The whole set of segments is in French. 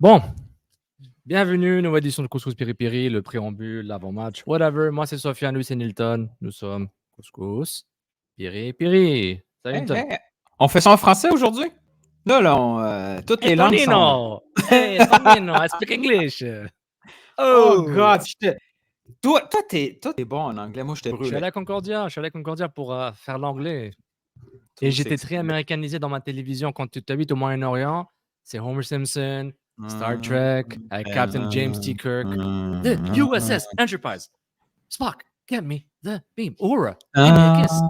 Bon, bienvenue, nouvelle édition de Couscous Piri-Piri, le préambule, l'avant-match, whatever. Moi, c'est Sofiane, lui, c'est Nilton. Nous sommes Couscous Piri-Piri. Salut, Hey, Nilton. hey, on fait ça en français aujourd'hui? Là, toutes les langues sont... Tonino! Hey, Tonino, I speak English. Oh, God! Toi, t'es bon en anglais. Moi, je te Je suis brûle. allé à Concordia pour faire l'anglais. Tout Et j'étais sexy. très américanisé dans ma télévision. Quand tu habites au Moyen-Orient, c'est Homer Simpson, Star Trek, avec Captain James T. Kirk. The USS Enterprise. Spock, get me the beam. Uhura, give me a kiss.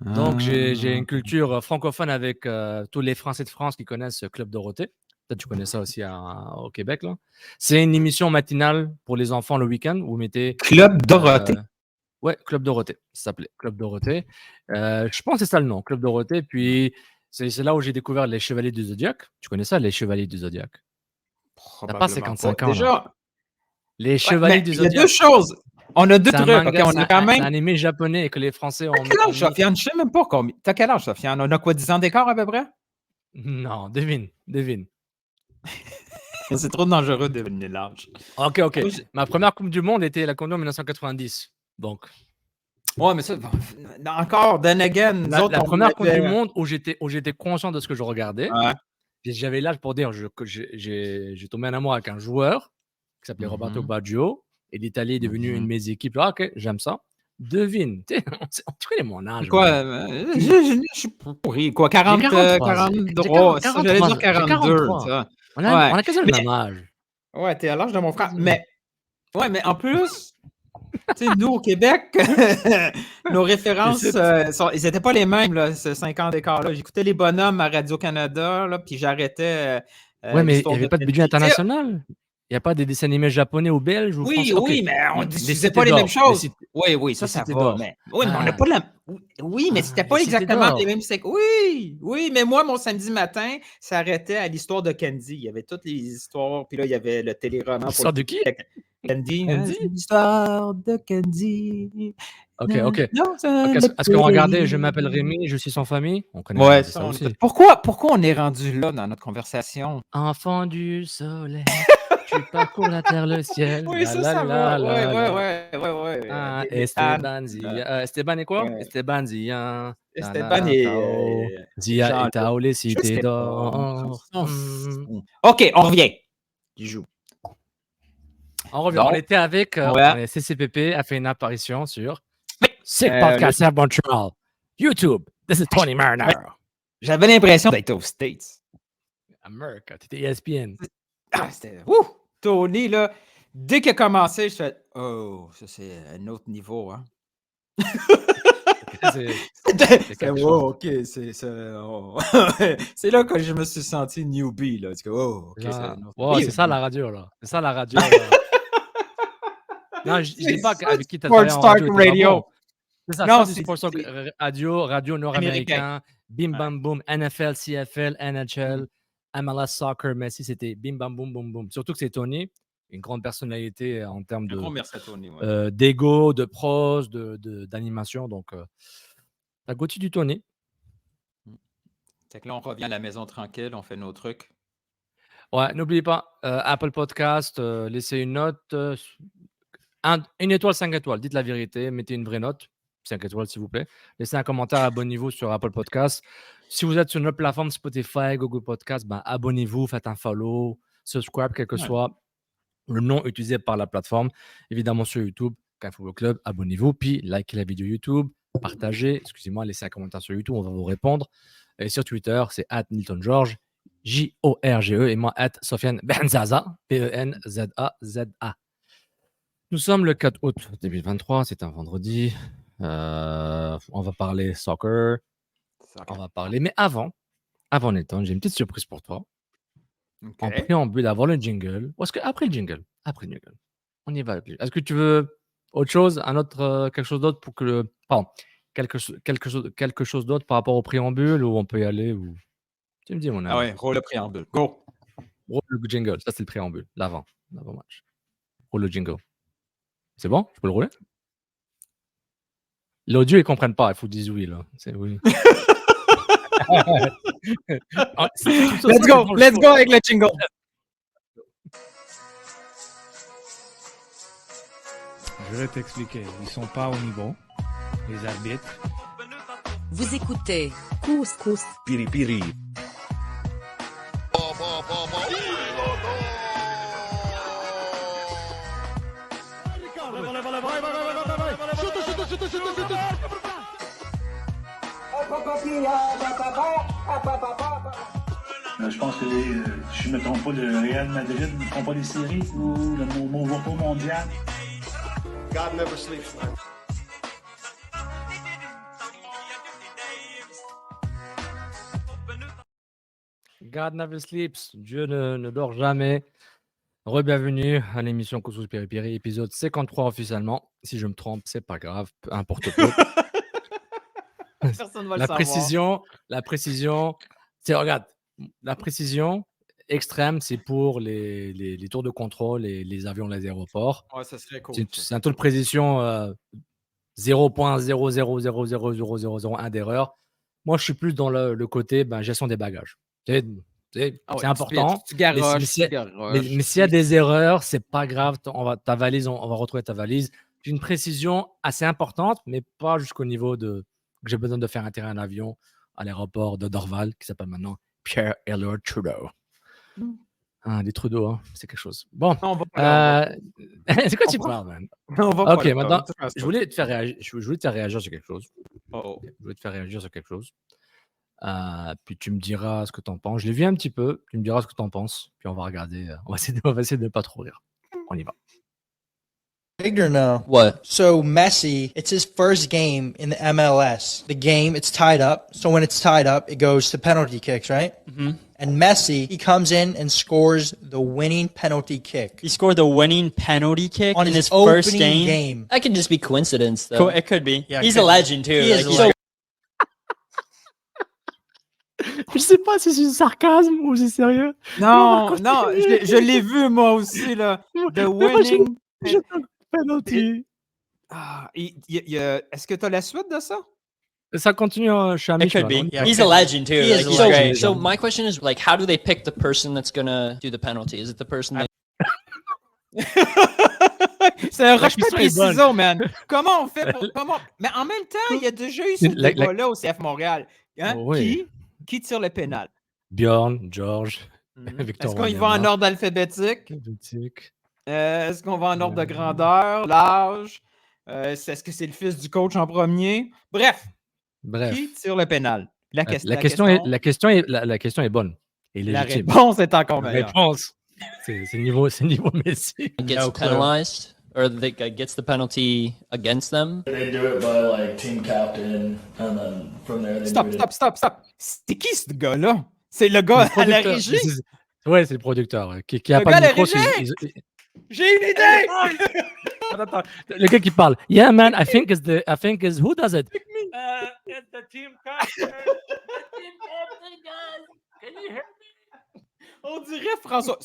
Donc, j'ai une culture francophone avec tous les Français de France qui connaissent Club Dorothée. Peut-être tu connais ça aussi au Québec. Là. C'est une émission matinale pour les enfants le week-end où vous mettez... Club Dorothée? Ouais, Club Dorothée, ça s'appelait Club Dorothée. Je pense que c'est ça le nom, Club Dorothée. Puis, c'est là où j'ai découvert les Chevaliers du Zodiaque. Tu connais ça, les Chevaliers du Zodiaque? T'as pas 55 ans, Déjà, là. Les ouais, Chevaliers mais du il y a Zodiaque. deux choses. On a deux C'est un trucs. manga, OK, on a quand même... c'est un animé japonais que les Français ont T'as quel âge, mis... Sofiane? Je sais même pas combien. T'as quel âge, Sofiane? On a quoi, 10 ans d'écart à peu près? Non, devine. C'est trop dangereux de deviner l'âge. Ok. Ma première Coupe du Monde était la Coupe du Monde en 1990. Donc, Ouais, mais ça, encore, then again, nous la autres, on première Coupe du avait... Monde où j'étais conscient de ce que je regardais. Ouais. Puis j'avais l'âge pour dire que j'ai tombé en amour avec un joueur qui s'appelait Roberto Baggio. Et l'Italie est devenue une de mes équipes. Ah, ok, j'aime ça. Devine. On connaît mon âge. Quoi? Je suis pourri. Quoi? 40, 43. J'allais dire 42. Ça. On a quasiment le même âge. Ouais, t'es à l'âge de mon frère. Mais en plus, tu sais, nous, au Québec, nos références, ils n'étaient pas les mêmes, là, ce 5 ans d'écart-là. J'écoutais les bonhommes à Radio-Canada, là, puis j'arrêtais. Ouais, mais il n'y avait pas de budget international. Il n'y a pas des dessins animés japonais ou belges ou français. Oui, mais on ne diffusait pas les mêmes choses. Oui, ça va. Mais on n'a pas la... Oui, mais c'était pas exactement les mêmes... Oui, mais moi, mon samedi matin, ça arrêtait à l'histoire de Candy. Il y avait toutes les histoires, puis là, il y avait le téléroman. L'histoire de qui? Candy. L'histoire de Candy. Ok. Est-ce qu'on regardait Je m'appelle Rémi, je suis sans famille? On connaît ça aussi. Pourquoi on est rendu là dans notre conversation? Enfant du soleil, tu parcours la terre, le ciel. Oui, ça va. Ouais. Esteban et quoi? Esteban Zia. Esteban et... Zia et Tao, les cités d'or. OK, on revient. Il joue. On revient. On était avec CCPP, a fait une apparition sur Sick Podcast à Montreal. YouTube. This is Tony Mariner. J'avais l'impression d'être aux States. America, t'étais ESPN. C'était... Tony, là, dès qu'il a commencé, je fais « Oh, ça c'est un autre niveau, hein? » OK, c'est là que je me suis senti newbie, là. C'est ça la radio, là. C'est ça la radio. Non, je dis pas avec qui tu as travaillé en radio. C'est ça, non, c'est Sports radio nord-américain, bim bam boom, NFL, CFL, NHL, MLS Soccer, Messi, c'était bim bam boum boum boum. Surtout que c'est Tony, une grande personnalité en termes d'ego, de prose, d'animation. Donc, la Gauthier du Tony. Fait que là, on revient à la maison tranquille, on fait nos trucs. Ouais, n'oubliez pas, Apple Podcast, laissez une note, 1 étoile, 5 étoiles. Dites la vérité, mettez une vraie note. 5 étoiles, s'il vous plaît. Laissez un commentaire, abonnez-vous sur Apple Podcast. Si vous êtes sur notre plateforme Spotify, Google Podcast, abonnez-vous, faites un follow, subscribe, quel que soit le nom utilisé par la plateforme. Évidemment, sur YouTube, Café Football Club, abonnez-vous, puis likez la vidéo YouTube, partagez, laissez un commentaire sur YouTube, on va vous répondre. Et sur Twitter, c'est @NiltonGeorge, Jorge, et moi, @Sofiane Benzaza, Penzaza. Nous sommes le 4 août 2023, c'est un vendredi. On va parler soccer. On va parler. Mais avant Nilton, j'ai une petite surprise pour toi. Okay. En préambule, d'avoir le jingle. Ou est-ce qu'après le jingle, on y va. Est-ce que tu veux autre chose, quelque chose d'autre pour que quelque chose d'autre par rapport au préambule ou on peut y aller ou... Tu me dis, mon ami. Ah ouais, roule le préambule. Go! Roule le jingle. Ça, c'est le préambule. L'avant-match. Roule le jingle. C'est bon? Je peux le rouler? L'audio, ils ne comprennent pas. Il faut dire oui, là. C'est oui. Let's go avec le jingle. je vais t'expliquer. Ils sont pas au niveau, les arbitres. Vous écoutez Couscous Piripiri. Je pense que je ne me trompe pas, le Real Madrid ne font pas les séries ou le Movo mondial. God never sleeps, man. God never sleeps. Dieu ne dort jamais. Re-bienvenue à l'émission Couscous Piripiri, épisode 53 officiellement. Si je me trompe, c'est pas grave, peu importe peu. Personne ne va le savoir. La précision, c'est, regarde, la précision extrême, c'est pour les tours de contrôle et les avions des aéroports. Ouais, ça serait cool. C'est un taux de précision 0.0000001 d'erreur. Moi, je suis plus dans le côté gestion des bagages. C'est important. Tu garoches, mais s'il y a des erreurs, c'est pas grave. On va retrouver ta valise. Une précision assez importante, mais pas jusqu'au niveau que j'ai besoin de faire atterrir un avion à l'aéroport de Dorval, qui s'appelle maintenant Pierre-Éliott Trudeau. Des Trudeau, hein, c'est quelque chose. Bon, c'est quoi tu parles, man? Ok, maintenant, je voulais te faire réagir sur quelque chose. Je voulais te faire réagir sur quelque chose. Puis tu me diras ce que tu en penses. Je l'ai vu un petit peu. Tu me diras ce que tu en penses. Puis on va regarder. On va essayer de ne pas trop rire. On y va. Or no? What? So Messi, it's his first game in the MLS. The game, it's tied up. So when it's tied up, it goes to penalty kicks, right? Mm-hmm. And Messi, he comes in and scores the winning penalty kick. He scored the winning penalty kick on in his opening first game? That could just be coincidence, though. It could be. Yeah, he's a legend, too. He is a legend. Je sais pas si c'est du sarcasme ou c'est sérieux. Non, je l'ai vu moi aussi, là. The winning penalty. Est-ce que tu as la suite de ça? Ça continue chez Amish. It could be. Yeah, he's a legend, too. He is he's a legend. great. So my question is, how do they pick the person that's going to do the penalty? Is it the person that... C'est un roche-papier-ciseaux, man. Comment on fait pour... Mais en même temps, il y a déjà eu ce débat-là au CF Montréal. Hein? Oui. Qui tire le pénal? Bjorn, George, Victor. Est-ce qu'on y va en ordre alphabétique? Est-ce qu'on va en ordre de grandeur, l'âge? Est-ce que c'est le fils du coach en premier? Bref. Qui tire le pénal? La question est bonne. Et la réponse est encore meilleure. La réponse, c'est niveau Messi. Gets penalized? Or gets the penalty against them? They do it by team captain, and then from there they Stop. C'est qui ce gars-là? C'est le gars à la régie? Ouais, c'est le producteur qui a pas de micro. J'ai une idée! Attends, le gars qui parle. Yeah, man, I think is who does it? It's the team captain. The team captain, guys. Can you hear me? On dirait François.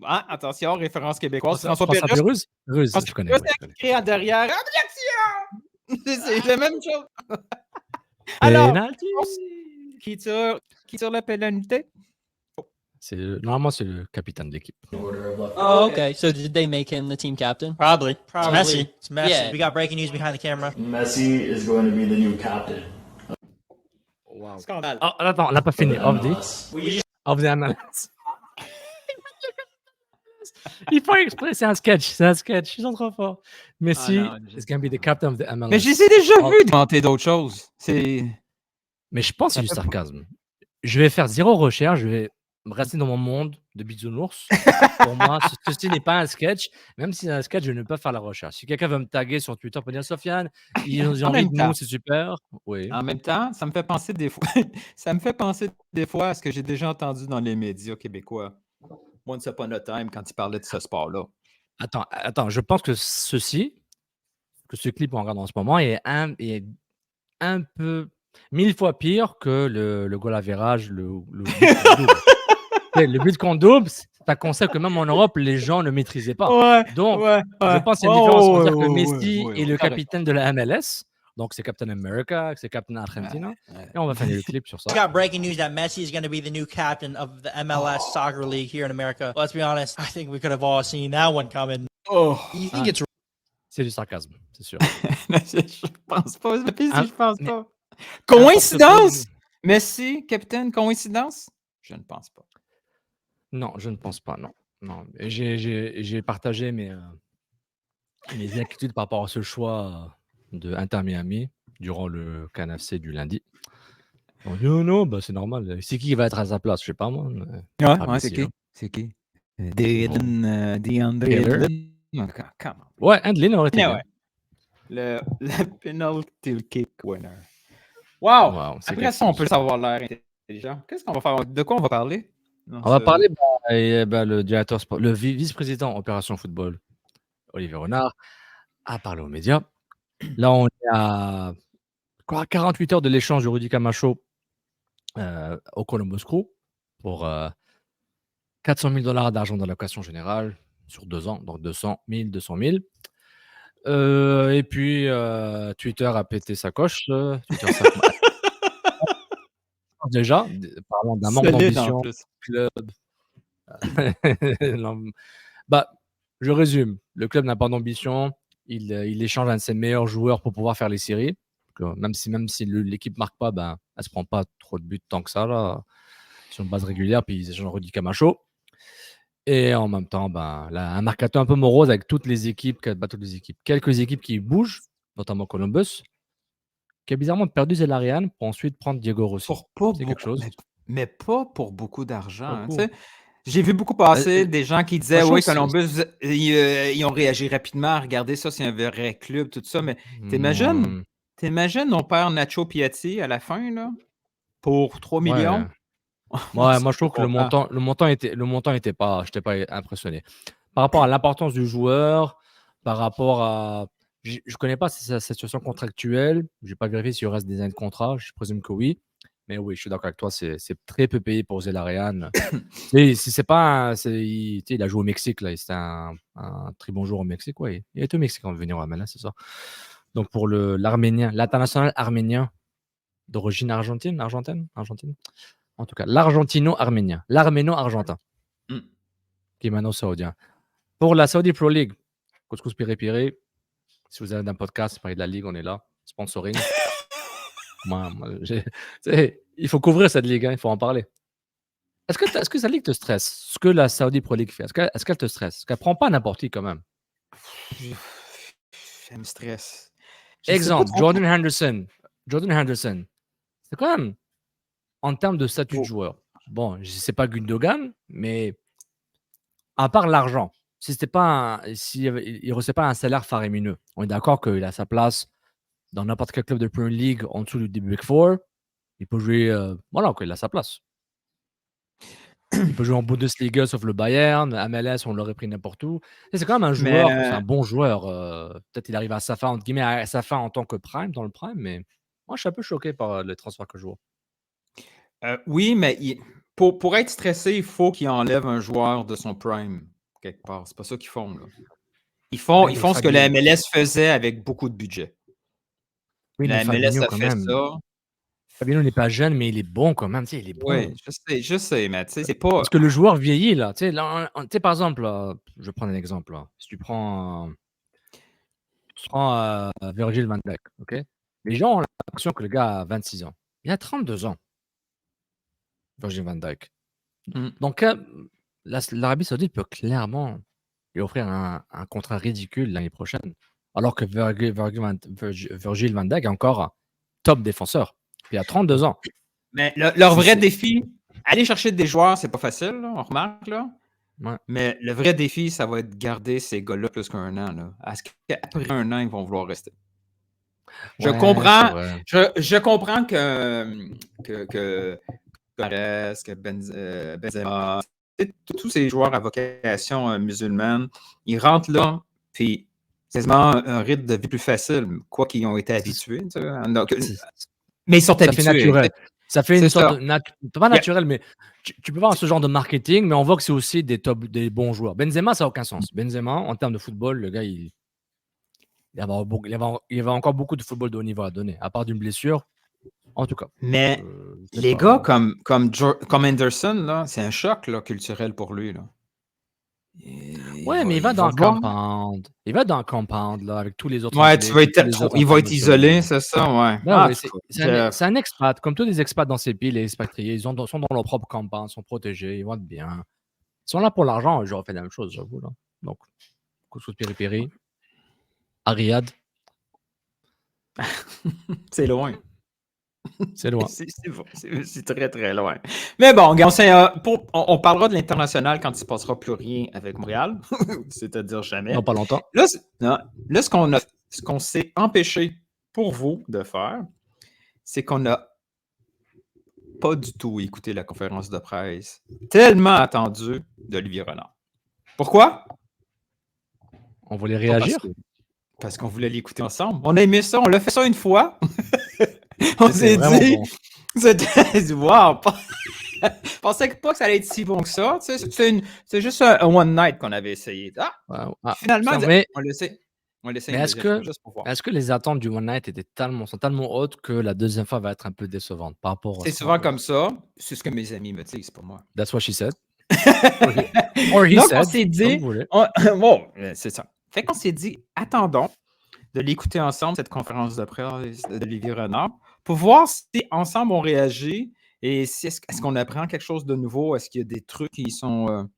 Attention, référence québécoise. François Pérusse. Je connais. Écrit en derrière. Objection! C'est la même chose. Alors, qui tire la pénalité? Normalement, c'est le capitaine de l'équipe. Oh, okay. So did they make him the team captain? Probably. It's Messi. It's Messi. Yeah. We got breaking news behind the camera. Messi is going to be the new captain. Wow. Scandale. Oh, attends, on n'a pas fini. Of the MLS. Il faut exprès, c'est un sketch. Ils sont trop forts. Messi is going to be the captain of the MLS. Mais je les ai déjà vus inventer d'autres choses. Mais je pense que c'est du sarcasme. Je vais faire zéro recherche, je vais rester dans mon monde de bisounours. Pour moi, ceci n'est pas un sketch. Même si c'est un sketch, je ne peux pas faire la recherche. Si quelqu'un veut me taguer sur Twitter pour dire Sofiane, ils ont envie de nous, c'est super. Oui. En même temps, ça me fait penser des fois à ce que j'ai déjà entendu dans les médias québécois. Once Upon a Time, quand ils parlaient de ce sport-là. Attends, je pense que ce clip qu'on regarde en ce moment est un peu 1000 fois pire que le goal average, le but qu'on double, c'est un concept que même en Europe, les gens ne maîtrisaient pas. Donc, je pense qu'il y a une différence entre dire que Messi est le capitaine de la MLS. Donc, c'est Captain America, c'est Captain Argentina. Et on va faire le clip sur ça. We got breaking news that Messi is going to be the new captain of the MLS Soccer League here in America. Let's be honest, I think we could have all seen that one coming. Oh. You think it's C'est du sarcasme, c'est sûr. Je pense pas. Je pense Mais pas. n'importe Coïncidence? quoi. Merci, capitaine. Coïncidence? Je ne pense pas. Non, je ne pense pas, non. Non. Et j'ai partagé mes inquiétudes par rapport à ce choix de Inter Miami durant le CanFC du lundi. On dit: «Oh non, bah, c'est normal. C'est qui va être à sa place?» Je sais pas moi, Ouais, c'est imbécile, qui? hein. C'est qui? Bon. DeAndre Taylor. Ayton. Come on. Ouais, Handlin aurait été Anyway, bien. le penalty kick winner. Wow! Waouh, c'est Après quelque ça, on chose. peut avoir l'air intelligent. Qu'est-ce qu'on va faire? De quoi on va parler? On va parler, le directeur le vice-président opération football, Olivier Renard, a parlé aux médias. Là, on est à 48 heures de l'échange de Rudy Camacho au Columbus Crew pour $400 000 d'argent d'allocation générale sur 2 ans, donc 200 000, 200 000. Et puis Twitter a pété sa coche. Twitter déjà, parlant d'un manque d'ambition club. Bah, je résume. Le club n'a pas d'ambition. Il échange un de ses meilleurs joueurs pour pouvoir faire les séries. Même si l'équipe marque pas, ben, elle se prend pas trop de buts tant que ça là, sur une base régulière. Puis ils échangent Rudy Camacho. Et en même temps, ben, là, un mercato un peu morose avec toutes les équipes, quelques équipes qui bougent, notamment Columbus, qui a bizarrement perdu Zelarian pour ensuite prendre Diego Rossi. Pour pas C'est quelque chose. mais pas pour beaucoup d'argent. Pas Hein, beaucoup. j'ai vu beaucoup passer des gens qui disaient franchement, oui, Columbus, ils ont réagi rapidement. Regardez ça, c'est un vrai club, tout ça. Mais t'imagines, on perd Nacho Piatti à la fin, là, pour 3 millions? Ouais, moi je trouve que le montant était pas, j'étais pas impressionné. Par rapport à l'importance du joueur, par rapport à, je connais pas sa situation contractuelle, j'ai pas vérifié s'il reste des années de contrat, je présume que oui. Mais oui, je suis d'accord avec toi, c'est très peu payé pour Zelarian. Et si c'est pas, il a joué au Mexique là, c'était un très bon joueur au Mexique, ouais. Il était au Mexique avant de venir au MLS, c'est ça. Donc pour l'arménien, l'international arménien d'origine argentine. En tout cas, l'argentino-arménien, l'arméno-argentin, qui est maintenant saoudien. Pour la Saudi Pro League, Couscous Piré, si vous avez un podcast, parler de la ligue, on est là. Sponsoring. Il faut couvrir cette ligue, hein, il faut en parler. Est-ce que cette ligue te stresse? Ce que la Saudi Pro League fait, est-ce qu'elle te stresse? Est-ce qu'elle prend pas n'importe qui quand même? Elle me stresse. Exemple, Jordan Henderson. C'est quand même, en termes de statut de joueur, bon, c'est pas Gundogan, mais à part l'argent, s'il ne recevait pas un salaire faramineux, on est d'accord qu'il a sa place dans n'importe quel club de Premier League en dessous du Big Four. Il peut jouer, voilà, il a sa place. Il peut jouer en Bundesliga sauf le Bayern, MLS, on l'aurait pris n'importe où. C'est quand même un joueur, c'est un bon joueur. Peut-être il arrive à sa fin, entre guillemets, à sa fin en tant que prime, dans le prime, mais moi je suis un peu choqué par les transferts que je vois. Oui, mais pour être stressé, il faut qu'il enlève un joueur de son prime, quelque part. C'est pas ça qu'ils font, là. Ils font ce que la MLS faisait avec beaucoup de budget. Oui, la mais MLS Fabinho, a quand fait même. ça. Fabinho n'est pas jeune, mais il est bon quand même. Il est bon. Oui, je sais, mais tu sais, c'est pas. Parce que le joueur vieillit, là. Tu sais, par exemple, je vais prendre un exemple. Là. Si tu prends Virgil van Dijk, ok? Les gens ont l'impression que le gars a 26 ans. Il a 32 ans. Virgil van Dijk. Donc, l'Arabie Saoudite peut clairement lui offrir un contrat ridicule l'année prochaine. Alors que Virgil van Dijk est encore un top défenseur. Il a 32 ans. Mais leur vrai défi, aller chercher des joueurs, c'est pas facile, là, on remarque, là. Ouais. Mais le vrai défi, ça va être de garder ces gars-là plus qu'un an. Là. Après un an, ils vont vouloir rester. Je comprends que Torres, que Benzema, tous ces joueurs à vocation musulmane, ils rentrent là, puis c'est quasiment un rythme de vie plus facile, quoi qu'ils ont été habitués. Mais ils sont habitués. Ça fait naturel. Ça fait une sorte de pas naturel, mais tu peux voir ce genre de marketing, mais on voit que c'est aussi des bons joueurs. Benzema, ça n'a aucun sens. Benzema, en termes de football, le gars, il y avait encore beaucoup de football de haut niveau à donner, à part d'une blessure, en tout cas. Mais les gars comme Anderson, là, c'est un choc là, culturel pour lui. Là. Ouais, mais il va dans voir. Compound. Il va dans Compound, là, avec tous les autres Ouais, Anglais, tous les autres il va être internationaux. isolé, c'est ça, ouais. Ben Ah, oui, en tout cas, c'est un expat. Comme tous les expats dans ces pays, les expatriés, ils sont dans leur propre compound, sont protégés, ils vont être bien. Ils sont là pour l'argent, j'aurais fait la même chose, j'avoue. Là. Donc, couscous piri-piri, à Riyad, c'est loin. c'est loin. C'est très, très loin. Mais bon, regarde, on parlera de l'international quand il ne se passera plus rien avec Montréal, c'est-à-dire jamais. Non, pas longtemps. Là, ce qu'on s'est empêché pour vous de faire, c'est qu'on n'a pas du tout écouté la conférence de presse tellement attendue d'Olivier Renard. Pourquoi? On voulait réagir. Parce qu'on voulait l'écouter ensemble. On a aimé ça, on l'a fait ça une fois. On s'est dit, bon. C'était wow! Je pensais pas que ça allait être si bon que ça. Tu sais, c'est juste un one night qu'on avait essayé. Finalement, on l'essaie. On l'essaie Mais juste pour voir. est-ce que les attentes du One Night sont tellement hautes que la deuxième fois va être un peu décevante par rapport à C'est souvent comme ça. C'est ce que mes amis me disent, c'est pas moi. That's what she said. Or he Donc, said. on s'est dit... Bon, c'est ça. Fait qu'on s'est dit, attendons de l'écouter ensemble, cette conférence de presse d'Olivier Renard, pour voir si ensemble on réagit et est-ce qu'on apprend quelque chose de nouveau? Est-ce qu'il y a des trucs qui sont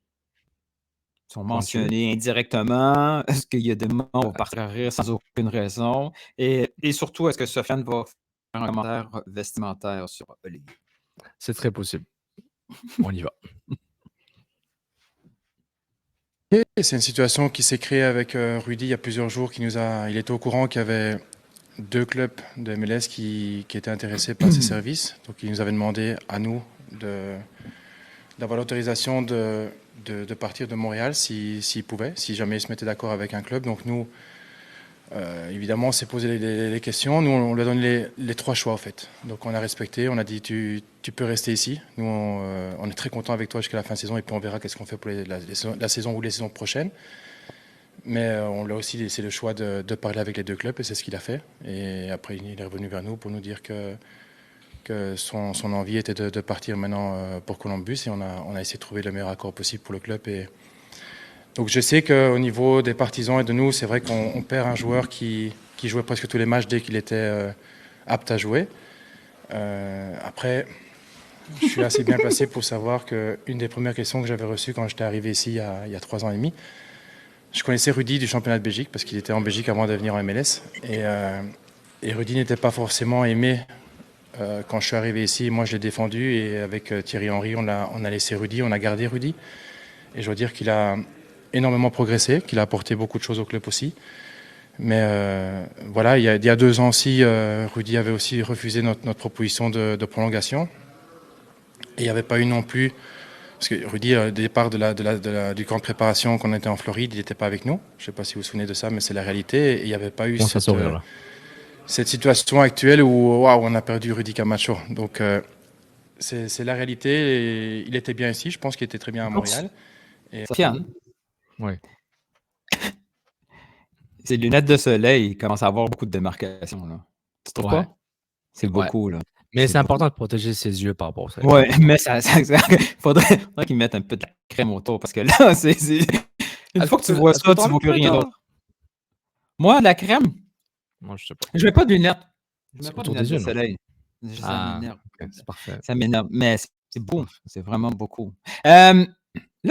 mentionnés indirectement? Est-ce qu'il y a des moments où on va partir à rire sans aucune raison? Et surtout, est-ce que Sofiane va faire un commentaire vestimentaire sur Olivier? C'est très possible. On y va. C'est une situation qui s'est créée avec Rudy il y a plusieurs jours. Il était au courant qu'il y avait 2 clubs de MLS qui étaient intéressés par ses services. Donc il nous avait demandé à nous d'avoir l'autorisation de partir de Montréal s'il pouvait, si jamais il se mettait d'accord avec un club. Donc nous, évidemment, on s'est posé les questions. Nous, on lui a donné les 3 choix, en fait. Donc on a respecté, on a dit tu peux rester ici. Nous, on est très contents avec toi jusqu'à la fin de saison et puis on verra qu'est-ce qu'on fait pour la saison ou les saisons prochaines. Mais on lui a aussi laissé le choix de parler avec les 2 clubs et c'est ce qu'il a fait. Et après, il est revenu vers nous pour nous dire que son envie était de partir maintenant pour Columbus et on a essayé de trouver le meilleur accord possible pour le club. Donc je sais qu'au niveau des partisans et de nous, c'est vrai qu'on perd un joueur qui jouait presque tous les matchs dès qu'il était apte à jouer. Après, je suis assez bien placé pour savoir qu'une des premières questions que j'avais reçues quand j'étais arrivé ici il y a 3 ans et demi, je connaissais Rudy du championnat de Belgique parce qu'il était en Belgique avant de venir en MLS. Et Rudy n'était pas forcément aimé quand je suis arrivé ici. Moi, je l'ai défendu et avec Thierry Henry, on a laissé Rudy, on a gardé Rudy. Et je dois dire qu'il a énormément progressé, qu'il a apporté beaucoup de choses au club aussi. Mais voilà, il y a 2 ans aussi, Rudy avait aussi refusé notre proposition de prolongation. Et il n'y avait pas eu non plus, parce que Rudy, au départ du camp de préparation quand on était en Floride, il n'était pas avec nous. Je ne sais pas si vous vous souvenez de ça, mais c'est la réalité. Et il n'y avait pas eu cette situation actuelle où on a perdu Rudy Camacho. Donc c'est la réalité. Et il était bien ici, je pense qu'il était très bien à Montréal. Sofiane. Oui. Ses lunettes de soleil, il commence à avoir beaucoup de démarcations. Là. Tu trouves pas? C'est beaucoup. Là. Mais c'est important de protéger ses yeux par rapport à ça. Oui, mais faudrait qu'il mette un peu de crème autour parce que là, c'est une fois que tu vois ça, tu ne vois plus rien d'autre. Moi, de la crème? Moi, je sais pas. Je mets pas de lunettes. Je mets pas de autour des lunettes de yeux, soleil. Ça m'énerve. C'est parfait. Ça m'énerve. Mais c'est beau. C'est vraiment beaucoup. Là,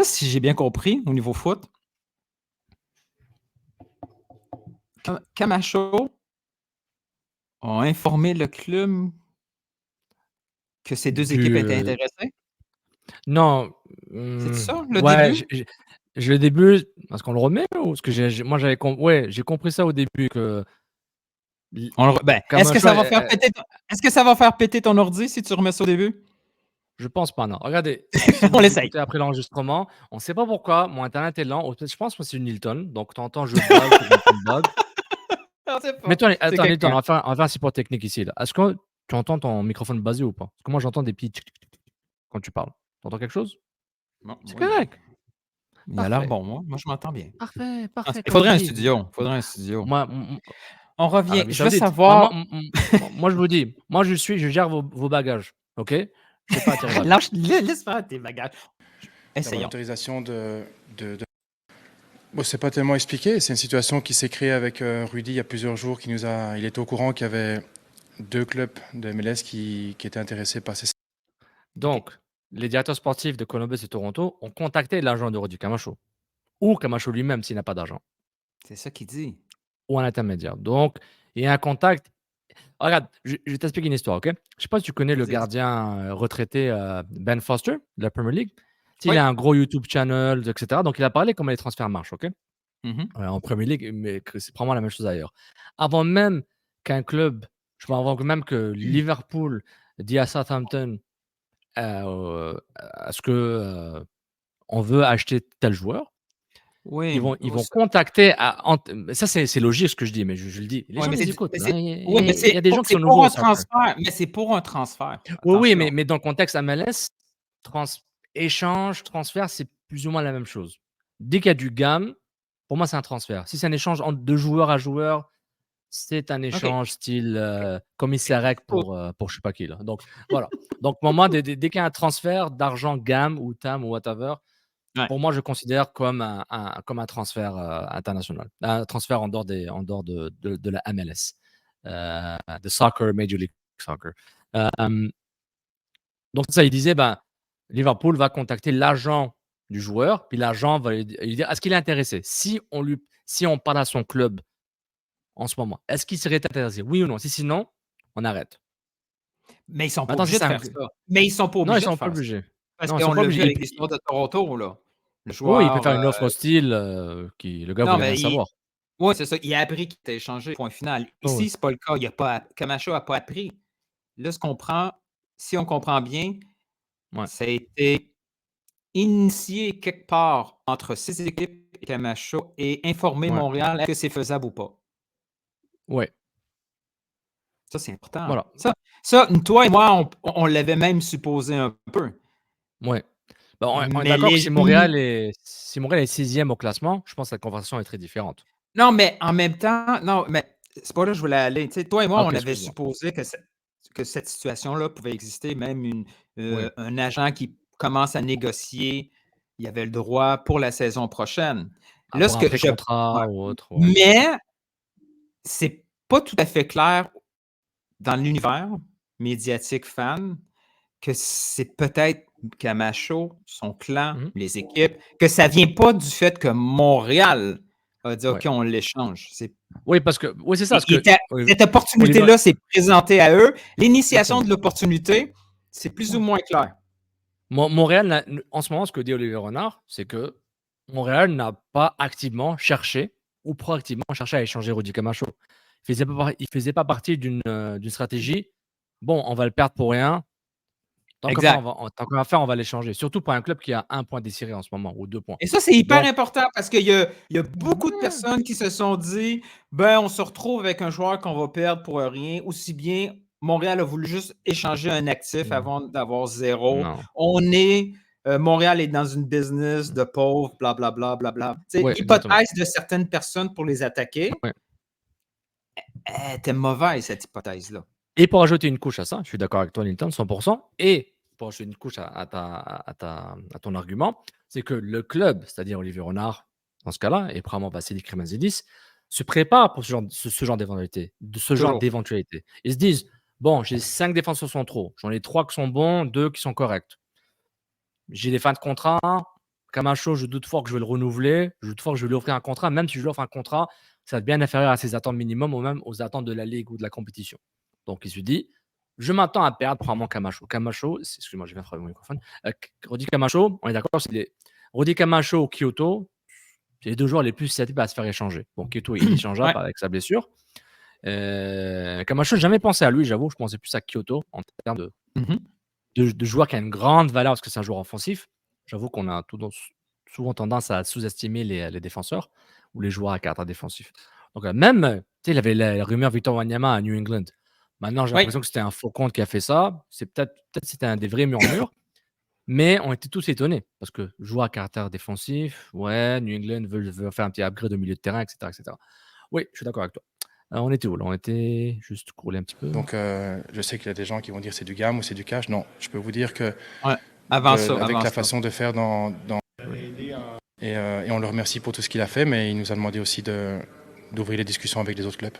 si j'ai bien compris, au niveau foot, Camacho a informé le club que ces 2 équipes étaient intéressées? Non. C'est ça, le début? Le début, est-ce qu'on le remet ou est-ce que moi j'avais j'ai compris ça au début que. Est-ce que ça va faire péter ton ordi si tu remets ça au début? Je pense pas, non. Regardez, on l'essaye. Après l'enregistrement, on ne sait pas pourquoi, mon internet est lent. Je pense que c'est une Hilton, donc tu entends je bug. Mais toi, attends, Hilton, on va faire un support technique ici. Est-ce que tu entends ton microphone basé ou pas? Parce que moi, j'entends des petits quand tu parles. Tu entends quelque chose? C'est correct. Il a l'air bon, moi je m'entends bien. Parfait. Il faudrait un studio. Moi, on revient. Je veux savoir. Moi, je vous dis, je gère vos bagages. OK? Je sais pas. Laisse faire tes bagages. Essayons. L'autorisation de Bon, c'est pas tellement expliqué. C'est une situation qui s'est créée avec Rudy il y a plusieurs jours. Il était au courant qu'il y avait 2 clubs de MLS qui étaient intéressés par ces. Donc, les directeurs sportifs de Columbus et Toronto ont contacté l'agent de Rudy Camacho ou Camacho lui-même s'il n'a pas d'argent C'est ça qu'il dit. ou un intermédiaire. Donc, il y a un contact. Regarde, je vais t'expliquer une histoire, OK? Je ne sais pas si tu connais le Vas-y. gardien retraité Ben Foster de la Premier League. Tu sais, Oui. il a un gros YouTube channel, etc. Donc, il a parlé comment les transferts marchent, OK? Mhm. En Premier League, mais que c'est probablement la même chose ailleurs. Avant même qu'un club, avant même que Liverpool dit à Southampton est-ce que on veut acheter tel joueur, Oui. ils vont contacter ça c'est logique ce que je dis, mais je le dis. Les Ouais, gens mais les écoutent. c'est- Hein, oui, mais il y a des gens qui c'est sont pour nouveaux un au soccer. transfert. Mais c'est pour un transfert. Oui, Attention. mais dans le contexte MLS, échange, transfert, c'est plus ou moins la même chose. Dès qu'il y a du gamme, pour moi, c'est un transfert. Si c'est un échange entre 2 joueurs à joueurs, c'est un échange style commissaire rec pour je sais pas qui là. Donc voilà. Donc pour moi, dès qu'il y a un transfert d'argent gamme ou TAM ou whatever, Ouais. pour moi, je considère comme un transfert international, un transfert en dehors de la MLS, de soccer, Major League Soccer. Donc ça, il disait, Liverpool va contacter l'agent du joueur, puis l'agent va lui dire, est-ce qu'il est intéressé? Si on parle à son club en ce moment, est-ce qu'il serait intéressé? Oui ou non? Si sinon, on arrête. Mais ils sont pas Maintenant, si obligés de c'est un faire ça. Mais ils sont pas non, ils obligés de sont pas faire ça. obligés. Parce Non, ils sont qu'on pas l'a vu obligés. avec l'histoire de Toronto, là. Le Oui, il peut joueur. faire une offre hostile, le gars Non, voulait rien mais savoir. oui, c'est ça. Il a appris qu'il était échangé. Point final. Oh, Ici, oui. c'est pas le cas. Camacho n'a pas appris. Là, si on comprend bien, Ouais. ça a été initié quelque part entre ces équipes et Camacho et informer Ouais. Montréal est-ce que c'est faisable ou pas. Ouais. Ça, c'est important. Voilà. Ça, toi et moi, on l'avait même supposé un peu. Ouais. On est Mais d'accord que si Montréal est 6e au classement, je pense que la conversation est très différente. Non, mais en même temps, non, mais c'est pas là que je voulais aller. Tu sais, toi et moi, OK, on avait excuse-moi. supposé que cette situation-là pouvait exister, même Oui. un agent qui commence à négocier, il avait le droit pour la saison prochaine. Là, Pour un pré-contrat ou autre, ouais. Mais c'est pas tout à fait clair dans l'univers médiatique fan que c'est peut-être Camacho, son clan, Mmh. les équipes, que ça vient pas du fait que Montréal a dit OK, Ouais. on l'échange. Oui, parce que oui, c'est ça. Cette opportunité-là s'est présentée à eux. L'initiation de l'opportunité, c'est plus ou moins clair. Montréal, en ce moment, ce que dit Olivier Renard, c'est que Montréal n'a pas activement cherché ou proactivement cherché à échanger Rudy Camacho. Il ne faisait pas partie d'une stratégie. Bon, on va le perdre pour rien. Tant qu'on va faire, on va l'échanger. Surtout pour un club qui a 1 point désiré en ce moment ou 2 points. Et ça, c'est hyper important parce qu'il y a beaucoup de personnes qui se sont dit on se retrouve avec un joueur qu'on va perdre pour rien. Aussi bien, Montréal a voulu juste échanger un actif avant d'avoir 0. Non. Montréal est dans une business de pauvres, blablabla, blablabla. Ouais, l'hypothèse de certaines personnes pour les attaquer, Ouais. elle était mauvaise, cette hypothèse-là. Et pour ajouter une couche à ça, je suis d'accord avec toi, Linton, 100%. Et pour ajouter une couche à ton argument, c'est que le club, c'est-à-dire Olivier Renard, dans ce cas-là, et probablement Vassili Kremazidis, se prépare pour ce genre d'éventualité. Ils se disent, bon, j'ai 5 défenseurs centraux, j'en ai 3 qui sont bons, 2 qui sont corrects. J'ai des fins de contrat. Camacho, je doute fort que je vais le renouveler. Je doute fort que je vais lui offrir un contrat. Même si je lui offre un contrat, ça va être bien inférieur à ses attentes minimum ou même aux attentes de la Ligue ou de la compétition. Donc, il se dit, je m'attends à perdre probablement Camacho. Excuse-moi, je viens de faire mon microphone. Rudy Camacho, on est d'accord, Rudy Camacho, Kyoto, c'est les 2 joueurs les plus susceptibles à se faire échanger. Bon, Kyoto, il est échangeable avec sa blessure. Camacho, j'ai jamais pensé à lui, j'avoue. Je pensais plus à Kyoto en termes de joueur qui a une grande valeur parce que c'est un joueur offensif. J'avoue qu'on a souvent tendance à sous-estimer les défenseurs ou les joueurs à caractère défensif. Donc, même, il y avait la rumeur Victor Wanyama à New England. Maintenant, j'ai l'impression que c'était un faux compte qui a fait ça. C'est peut-être c'était un des vrais murmures. Mais on était tous étonnés parce que joueur à caractère défensif, ouais, New England veut faire un petit upgrade au milieu de terrain, etc. etc. Oui, je suis d'accord avec toi. On était où là? On était juste courler un petit peu. Donc, je sais qu'il y a des gens qui vont dire c'est du gamme ou c'est du cash. Non, je peux vous dire que Avec la façon de faire dans Et on le remercie pour tout ce qu'il a fait, mais il nous a demandé aussi d'ouvrir les discussions avec les autres clubs.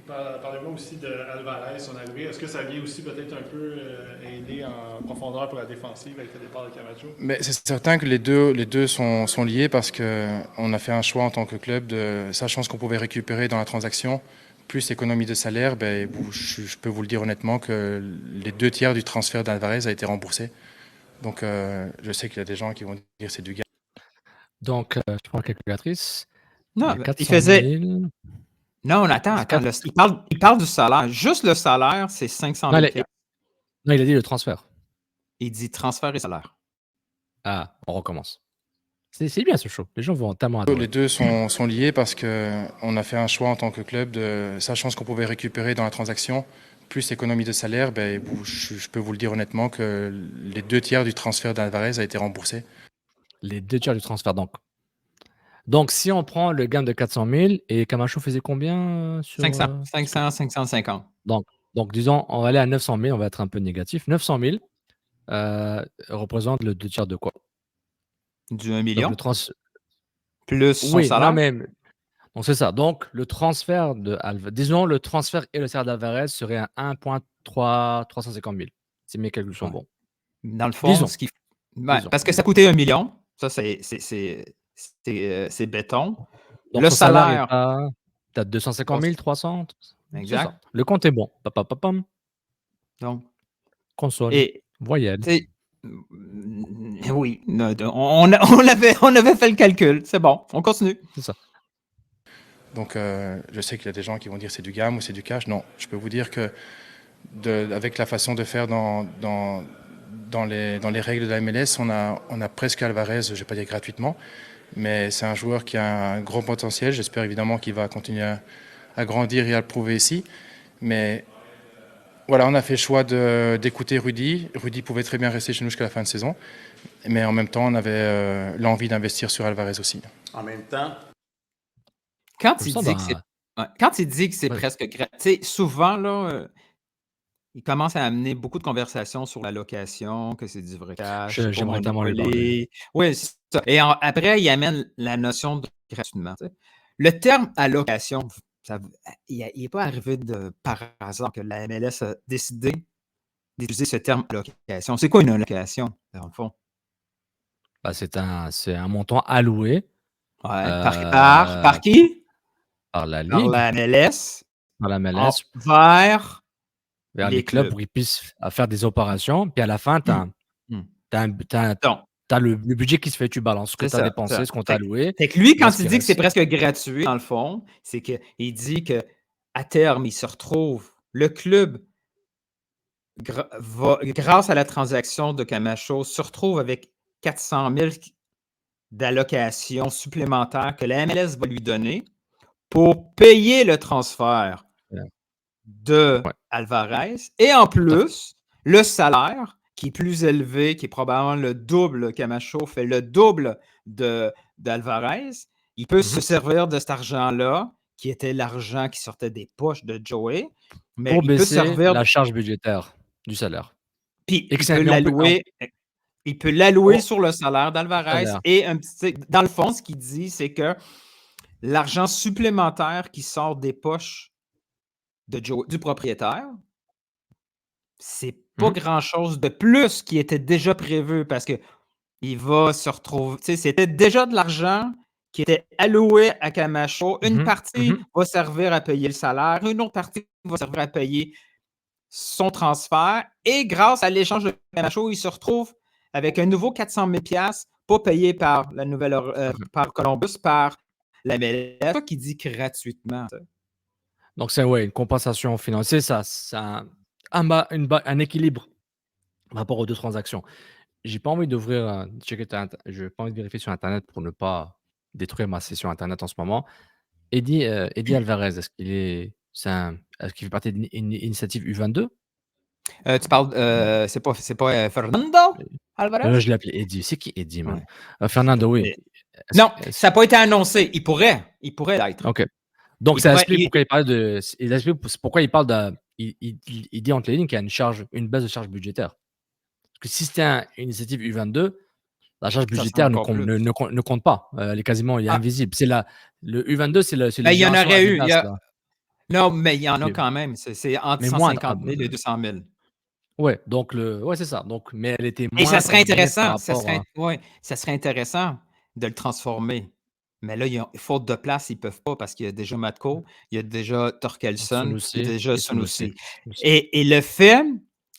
Parlez-moi aussi d'Alvarez, son arrivée. Est-ce que ça vient aussi peut-être un peu aider en profondeur pour la défensive avec le départ de Camacho? Mais c'est certain que les deux sont liés parce qu'on a fait un choix en tant que club, sachant ce qu'on pouvait récupérer dans la transaction, plus économie de salaire, je peux vous le dire honnêtement que les 2/3 du transfert d'Alvarez a été remboursé. Donc je sais qu'il y a des gens qui vont dire c'est du gain. Donc, je prends la calculatrice. Non, Il y a il 400 faisait. 000. Non, attends. Il parle du salaire. Juste le salaire, c'est 500 000 $. Non, il a dit le transfert. Il dit transfert et salaire. Ah, on recommence. C'est bien ce show. Les gens vont tellement adorer. Les deux sont liés parce qu'on a fait un choix en tant que club, sachant ce qu'on pouvait récupérer dans la transaction, plus économie de salaire, je peux vous le dire honnêtement que les 2/3 du transfert d'Alvarez a été remboursé. Les 2/3 du transfert, donc, si on prend le gain de 400 000 et Camacho faisait combien sur 500, 550. Donc, disons, on va aller à 900 000, on va être un peu négatif. 900 000 représente le 2/3 de quoi? Du 1 million. Plus son salaire. Non, mais donc c'est ça. Donc, le transfert disons, le transfert et le salaire d'Alvarez serait à 1,350 000. Si mes calculs sont bons. Dans le fond, parce que ça coûtait 1 million. Ça, c'est béton. Donc, le salaire. Tu as 250 000, 300. Exact. Le compte est bon. Papapapam. Donc, console. Voyelle. Oui. On avait fait le calcul. C'est bon. On continue. C'est ça. Donc, je sais qu'il y a des gens qui vont dire c'est du gamme ou c'est du cash. Non, je peux vous dire que avec la façon de faire dans les règles de la MLS, on a presque Alvarez, je ne vais pas dire gratuitement, mais c'est un joueur qui a un gros potentiel. J'espère évidemment qu'il va continuer à grandir et à le prouver ici. Mais voilà, on a fait le choix d'écouter Rudy. Rudy pouvait très bien rester chez nous jusqu'à la fin de saison, mais en même temps, on avait l'envie d'investir sur Alvarez aussi. En même temps, quand il dit que c'est presque gratuit, souvent, là, il commence à amener beaucoup de conversations sur la location, que c'est du vrai cash. J'aimerais tellement lui parler. Oui, c'est ça. Et après, il amène la notion de gratuitement. Le terme allocation, il n'est pas arrivé par hasard que la MLS a décidé d'utiliser ce terme allocation. C'est quoi une allocation, dans le fond? C'est un montant alloué. Par qui? Par la Ligue. Par la MLS. Par la MLS. Vers les clubs pour qu'ils puissent faire des opérations. Puis à la fin, tu as le budget qui se fait, tu balances ce que tu as dépensé, ce qu'on t'a alloué. Fait que lui, quand il dit que c'est presque gratuit, dans le fond, c'est qu'il dit qu'à terme, il se retrouve, le club, grâce à la transaction de Camacho, se retrouve avec 400 000 d'allocations supplémentaires que la MLS va lui donner pour payer le transfert de Alvarez. Et en plus, le salaire qui est plus élevé, qui est probablement le double, Camacho fait le double d'Alvarez, il peut se servir de cet argent-là, qui était l'argent qui sortait des poches de Joey, mais pour il baisser peut servir la charge budgétaire du salaire. Puis il peut l'allouer sur le salaire d'Alvarez. Et dans le fond, ce qu'il dit, c'est que l'argent supplémentaire qui sort des poches du propriétaire, c'est pas grand-chose de plus qui était déjà prévu parce que il va se retrouver. C'était déjà de l'argent qui était alloué à Camacho. Une partie va servir à payer le salaire, une autre partie va servir à payer son transfert. Et grâce à l'échange de Camacho, il se retrouve avec un nouveau 400 000 $, pas payé par la par Columbus, par la MLS. C'est ça qui dit gratuitement. Donc, c'est une compensation financière. C'est un équilibre par rapport aux deux transactions. J'ai pas envie d'ouvrir, je n'ai pas envie de vérifier sur Internet pour ne pas détruire ma session Internet en ce moment. Eddie Alvarez, est-ce qu'il fait partie d'une initiative U22? Tu parles, c'est pas Fernando Alvarez? Je l'ai appelé Eddie. C'est qui Eddie, man? Fernando, oui. Non, ça n'a pas été annoncé. Il pourrait l'être. OK. Donc, ça explique pourquoi il parle de. Il explique pourquoi il parle de. Il dit entre les lignes qu'il y a une baisse de charge budgétaire. Parce que si c'était une initiative U22, La charge Ça sera budgétaire encore plus. ne compte pas. Elle est quasiment Ah. invisible. Le U22, c'est les Ben, il y en générations aurait eu. Adidas, là. Non, mais il y en a Mais quand même. C'est entre mais moindre. 150 000 et 200 000. Ouais, donc ouais, c'est ça. Donc, mais elle était Et ça moindre, serait je dirais, par intéressant. rapport à Ça serait intéressant de le transformer. Mais là, faute de place, ils ne peuvent pas parce qu'il y a déjà Matko, il y a déjà Torkelson, il y a Sunusi déjà et Sunusi. Sunusi. Et le fait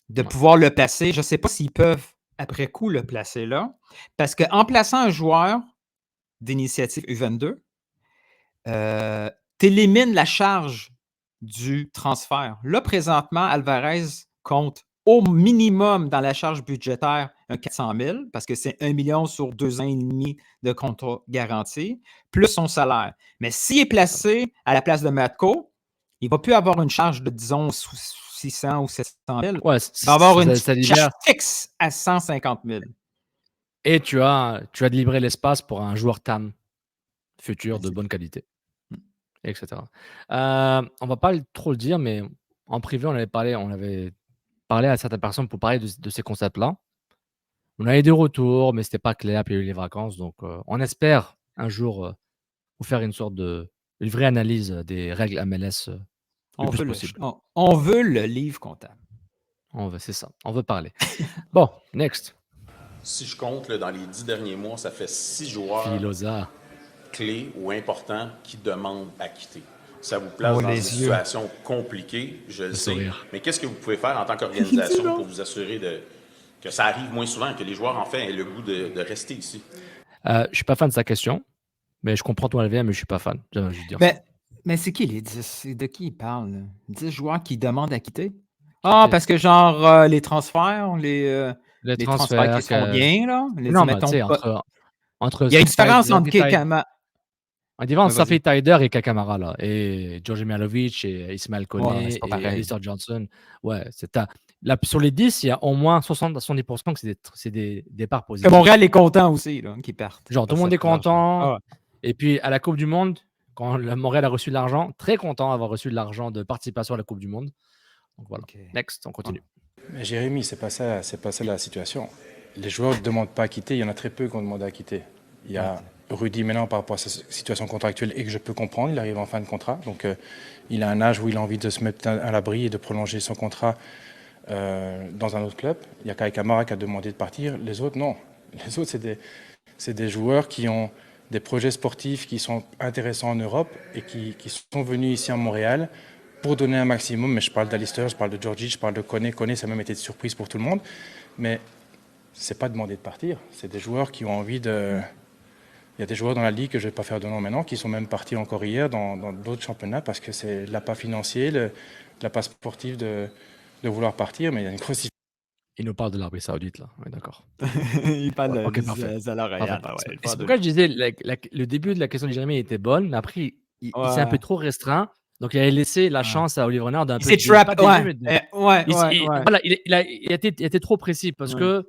de pouvoir le placer, je ne sais pas s'ils peuvent, après coup, le placer là, parce qu'en plaçant un joueur d'initiative U22, tu élimines la charge du transfert. Là, présentement, Alvarez compte au minimum dans la charge budgétaire un 400 000 parce que c'est 1 million sur 2 ans et demi de contrat garanti, plus son salaire. Mais s'il est placé à la place de Matko, il ne va plus avoir une charge de, disons, 600 ou 700 000. Ouais, Il va avoir une ça charge libère. fixe à 150 000. Et tu as libéré l'espace pour un joueur TAM futur de bonne qualité, etc. On va pas trop le dire, mais en privé, on avait parlé à certaines personnes pour parler de ces concepts-là. On a eu des retours, mais c'était pas clair, puis il y a eu les vacances. Donc, on espère un jour vous faire une vraie analyse des règles MLS le plus possible. On veut le livre comptable. C'est ça. On veut parler. Bon, next. Si je compte, là, dans les 10 derniers mois, ça fait 6 joueurs clés ou importants qui demandent à quitter. Ça vous place dans une situation compliquée, je le sais. Mais qu'est-ce que vous pouvez faire en tant qu'organisation pour vous assurer que ça arrive moins souvent, que les joueurs, en fait, aient le goût de rester ici? Je suis pas fan de sa question, mais je comprends ton LVM, mais je suis pas fan. Je veux dire mais c'est qui les 10? De qui il parle? Là? 10 joueurs qui demandent à quitter? Parce que genre les transferts, les transferts qui sont bien, là. Non, mais tu sais, entre il y a une différence entre Kamara. On dit entre Safi Taider et Kakamara, là, et Georgi Mihailovic et Ismaël Koné et Alistair Johnson. Ouais, sur les 10, il y a au moins 60-70% que c'est des départs positifs. Que Montréal est content aussi, là, qu'ils partent. Genre, tout le monde est content. Et puis, à la Coupe du Monde, quand Montréal a reçu de l'argent, très content d'avoir reçu de l'argent de participation à la Coupe du Monde. Donc voilà. Next, on continue. Mais Jérémy, c'est pas ça la situation. Les joueurs ne demandent pas à quitter. Il y en a très peu qui ont demandé à quitter. Il y a Rudy maintenant par rapport à sa situation contractuelle et que je peux comprendre. Il arrive en fin de contrat. Donc, il a un âge où il a envie de se mettre à l'abri et de prolonger son contrat dans un autre club. Il y a Kai Kamara qui a demandé de partir. Les autres, non. Les autres, c'est des joueurs qui ont des projets sportifs qui sont intéressants en Europe et qui sont venus ici à Montréal pour donner un maximum. Mais je parle d'Alistair, je parle de Georgi, je parle de Koné. Koné, ça a même été de surprise pour tout le monde. Mais c'est pas demandé de partir. C'est des joueurs qui ont envie de... Il y a des joueurs dans la Ligue, que je ne vais pas faire de nom maintenant, qui sont même partis encore hier dans d'autres championnats parce que c'est l'appât financier, l'appât sportif de vouloir partir. Mais il y a une grosse différence. Il nous parle de l'Arabie Saoudite, là. Oui, d'accord. Il parle de c'est pourquoi je disais le début de la question de Jérémy était bonne, mais après, il s'est un peu trop restreint. Donc, il a laissé la chance à Olivier Renard d'un peu... Il s'est trap. Il a été trop précis parce que...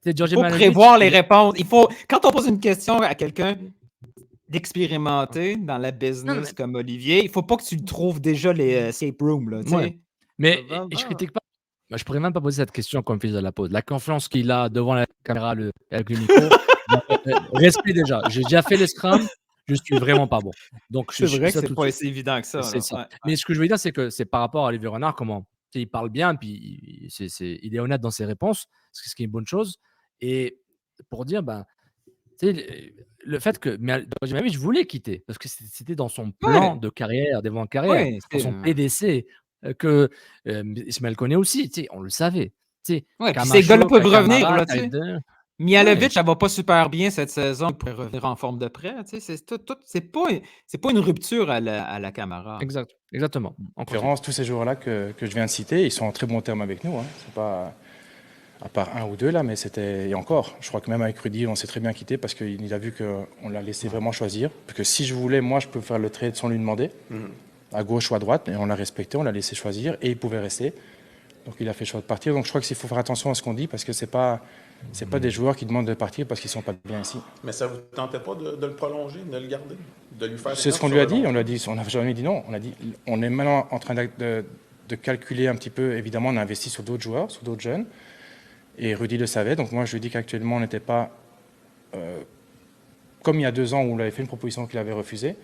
Il faut prévoir les réponses. Quand on pose une question à quelqu'un d'expérimenté dans la business comme Olivier, il ne faut pas que tu le trouves déjà les escape rooms. Là, mais je critique pas. Je pourrais même pas poser cette question comme fils de la pause. La confiance qu'il a devant la caméra avec le micro, respect déjà. J'ai déjà fait les scrums, je suis vraiment pas bon. Donc, c'est vrai que c'est pas aussi évident que ça. Mais ce que je veux dire, c'est que c'est par rapport à Olivier Renard, il parle bien, puis il est honnête dans ses réponses, ce qui est une bonne chose. Et pour dire, le fait que je voulais quitter, parce que c'était dans son plan de carrière, d'événement de carrière, dans son PDC, que Ismaël Koné aussi, on le savait. Ces gars-là peuvent revenir. Mihailovic, ça va pas super bien cette saison, il pourrait revenir en forme de prêt. C'est pas une rupture à la Camara. Exactement. En conférence, tous ces joueurs-là que je viens de citer, ils sont en très bon terme avec nous. Hein. C'est pas... À part un ou deux là, mais c'était... Et encore, je crois que même avec Rudy, on s'est très bien quitté parce qu'il a vu qu'on l'a laissé vraiment choisir. Parce que si je voulais, moi, je peux faire le trade sans lui demander, à gauche ou à droite, mais on l'a respecté, on l'a laissé choisir et il pouvait rester. Donc il a fait le choix de partir. Donc je crois qu'il faut faire attention à ce qu'on dit parce que c'est pas des joueurs qui demandent de partir parce qu'ils sont pas bien ici. Mais ça vous tentait pas de le prolonger, de le garder, de lui faire... C'est ce qu'on lui a dit. On n'a jamais dit non. On a dit, on est maintenant en train de calculer un petit peu. Évidemment, on a investi sur d'autres joueurs, sur d'autres jeunes. Et Rudy le savait, donc moi je lui ai dit qu'actuellement on n'était pas comme il y a 2 ans où on lui avait fait une proposition qu'il avait refusée,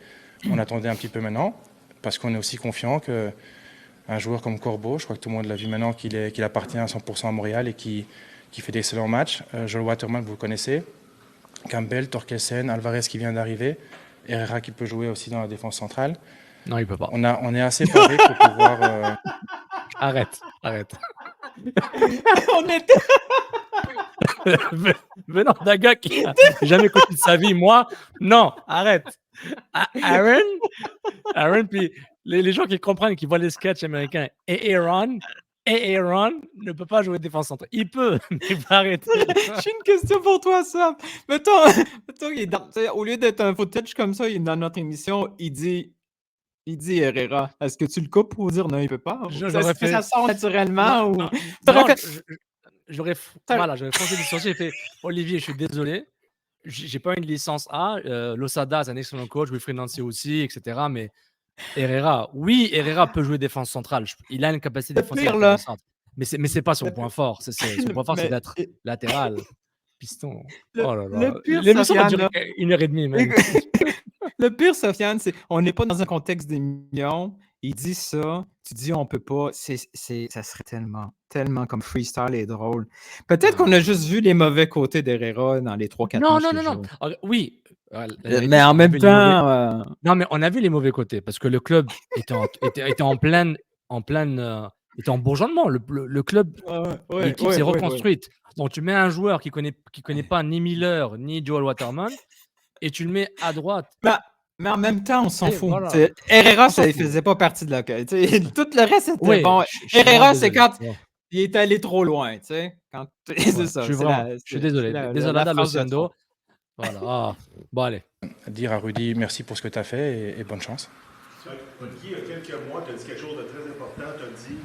on attendait un petit peu maintenant, parce qu'on est aussi confiant qu'un joueur comme Corbeau, je crois que tout le monde l'a vu maintenant, qu'il appartient à 100% à Montréal et qui fait d'excellents matchs. Joel Waterman, vous le connaissez. Campbell, Torkelsen, Alvarez qui vient d'arriver. Herrera qui peut jouer aussi dans la défense centrale. Non, il peut pas. On est assez paré pour pouvoir... Arrête. On était... Venant d'un gars qui n'a jamais connu de sa vie, moi, non, arrête. Aaron, puis les gens qui comprennent, qui voient les sketchs américains, et Aaron ne peut pas jouer défense centrale. Il peut, mais il va arrêter. J'ai une question pour toi, Sam. Mettons au lieu d'être un footage comme ça, il est dans notre émission, il dit Herrera. Est-ce que tu le coupes pour dire non, il peut pas? Est-ce que ça sort naturellement? J'aurais franchi des sourcils et fait Olivier, je suis désolé, j'ai pas une licence A. Losada, c'est un excellent coach, Wilfried Nancy aussi, etc. Mais Herrera peut jouer défense centrale. Il a une capacité défensive intéressante. Mais c'est pas son point fort. Son point fort, c'est d'être latéral. Piston. Oh là là. Le pire, l'émission va durer 1h30 même. Le pire, Sofiane, c'est on n'est pas dans un contexte d'émission. Il dit ça, tu dis on peut pas. Ça serait tellement comme freestyle et drôle. Peut-être qu'on a juste vu les mauvais côtés d'Herrera dans les 3-4 matchs. Non. Oui. Mais en même temps. Non, mais on a vu les mauvais côtés parce que le club était en bourgeonnement. Le club, l'équipe s'est reconstruite. Donc tu mets un joueur qui connaît pas ni Miller ni Joel Waterman et tu le mets à droite. Mais en même temps, on s'en fout. Voilà. Herrera, ça ne faisait pas partie de la... Tout le reste, c'était bon. Herrera, c'est quand il est allé trop loin. C'est ça. Je suis désolé. Désolé, Lucindo. Voilà. Bon, allez. Dire à Rudy merci pour ce que tu as fait et bonne chance. Olivier, il y a quelques mois, tu as dit quelque chose de très important. Tu as dit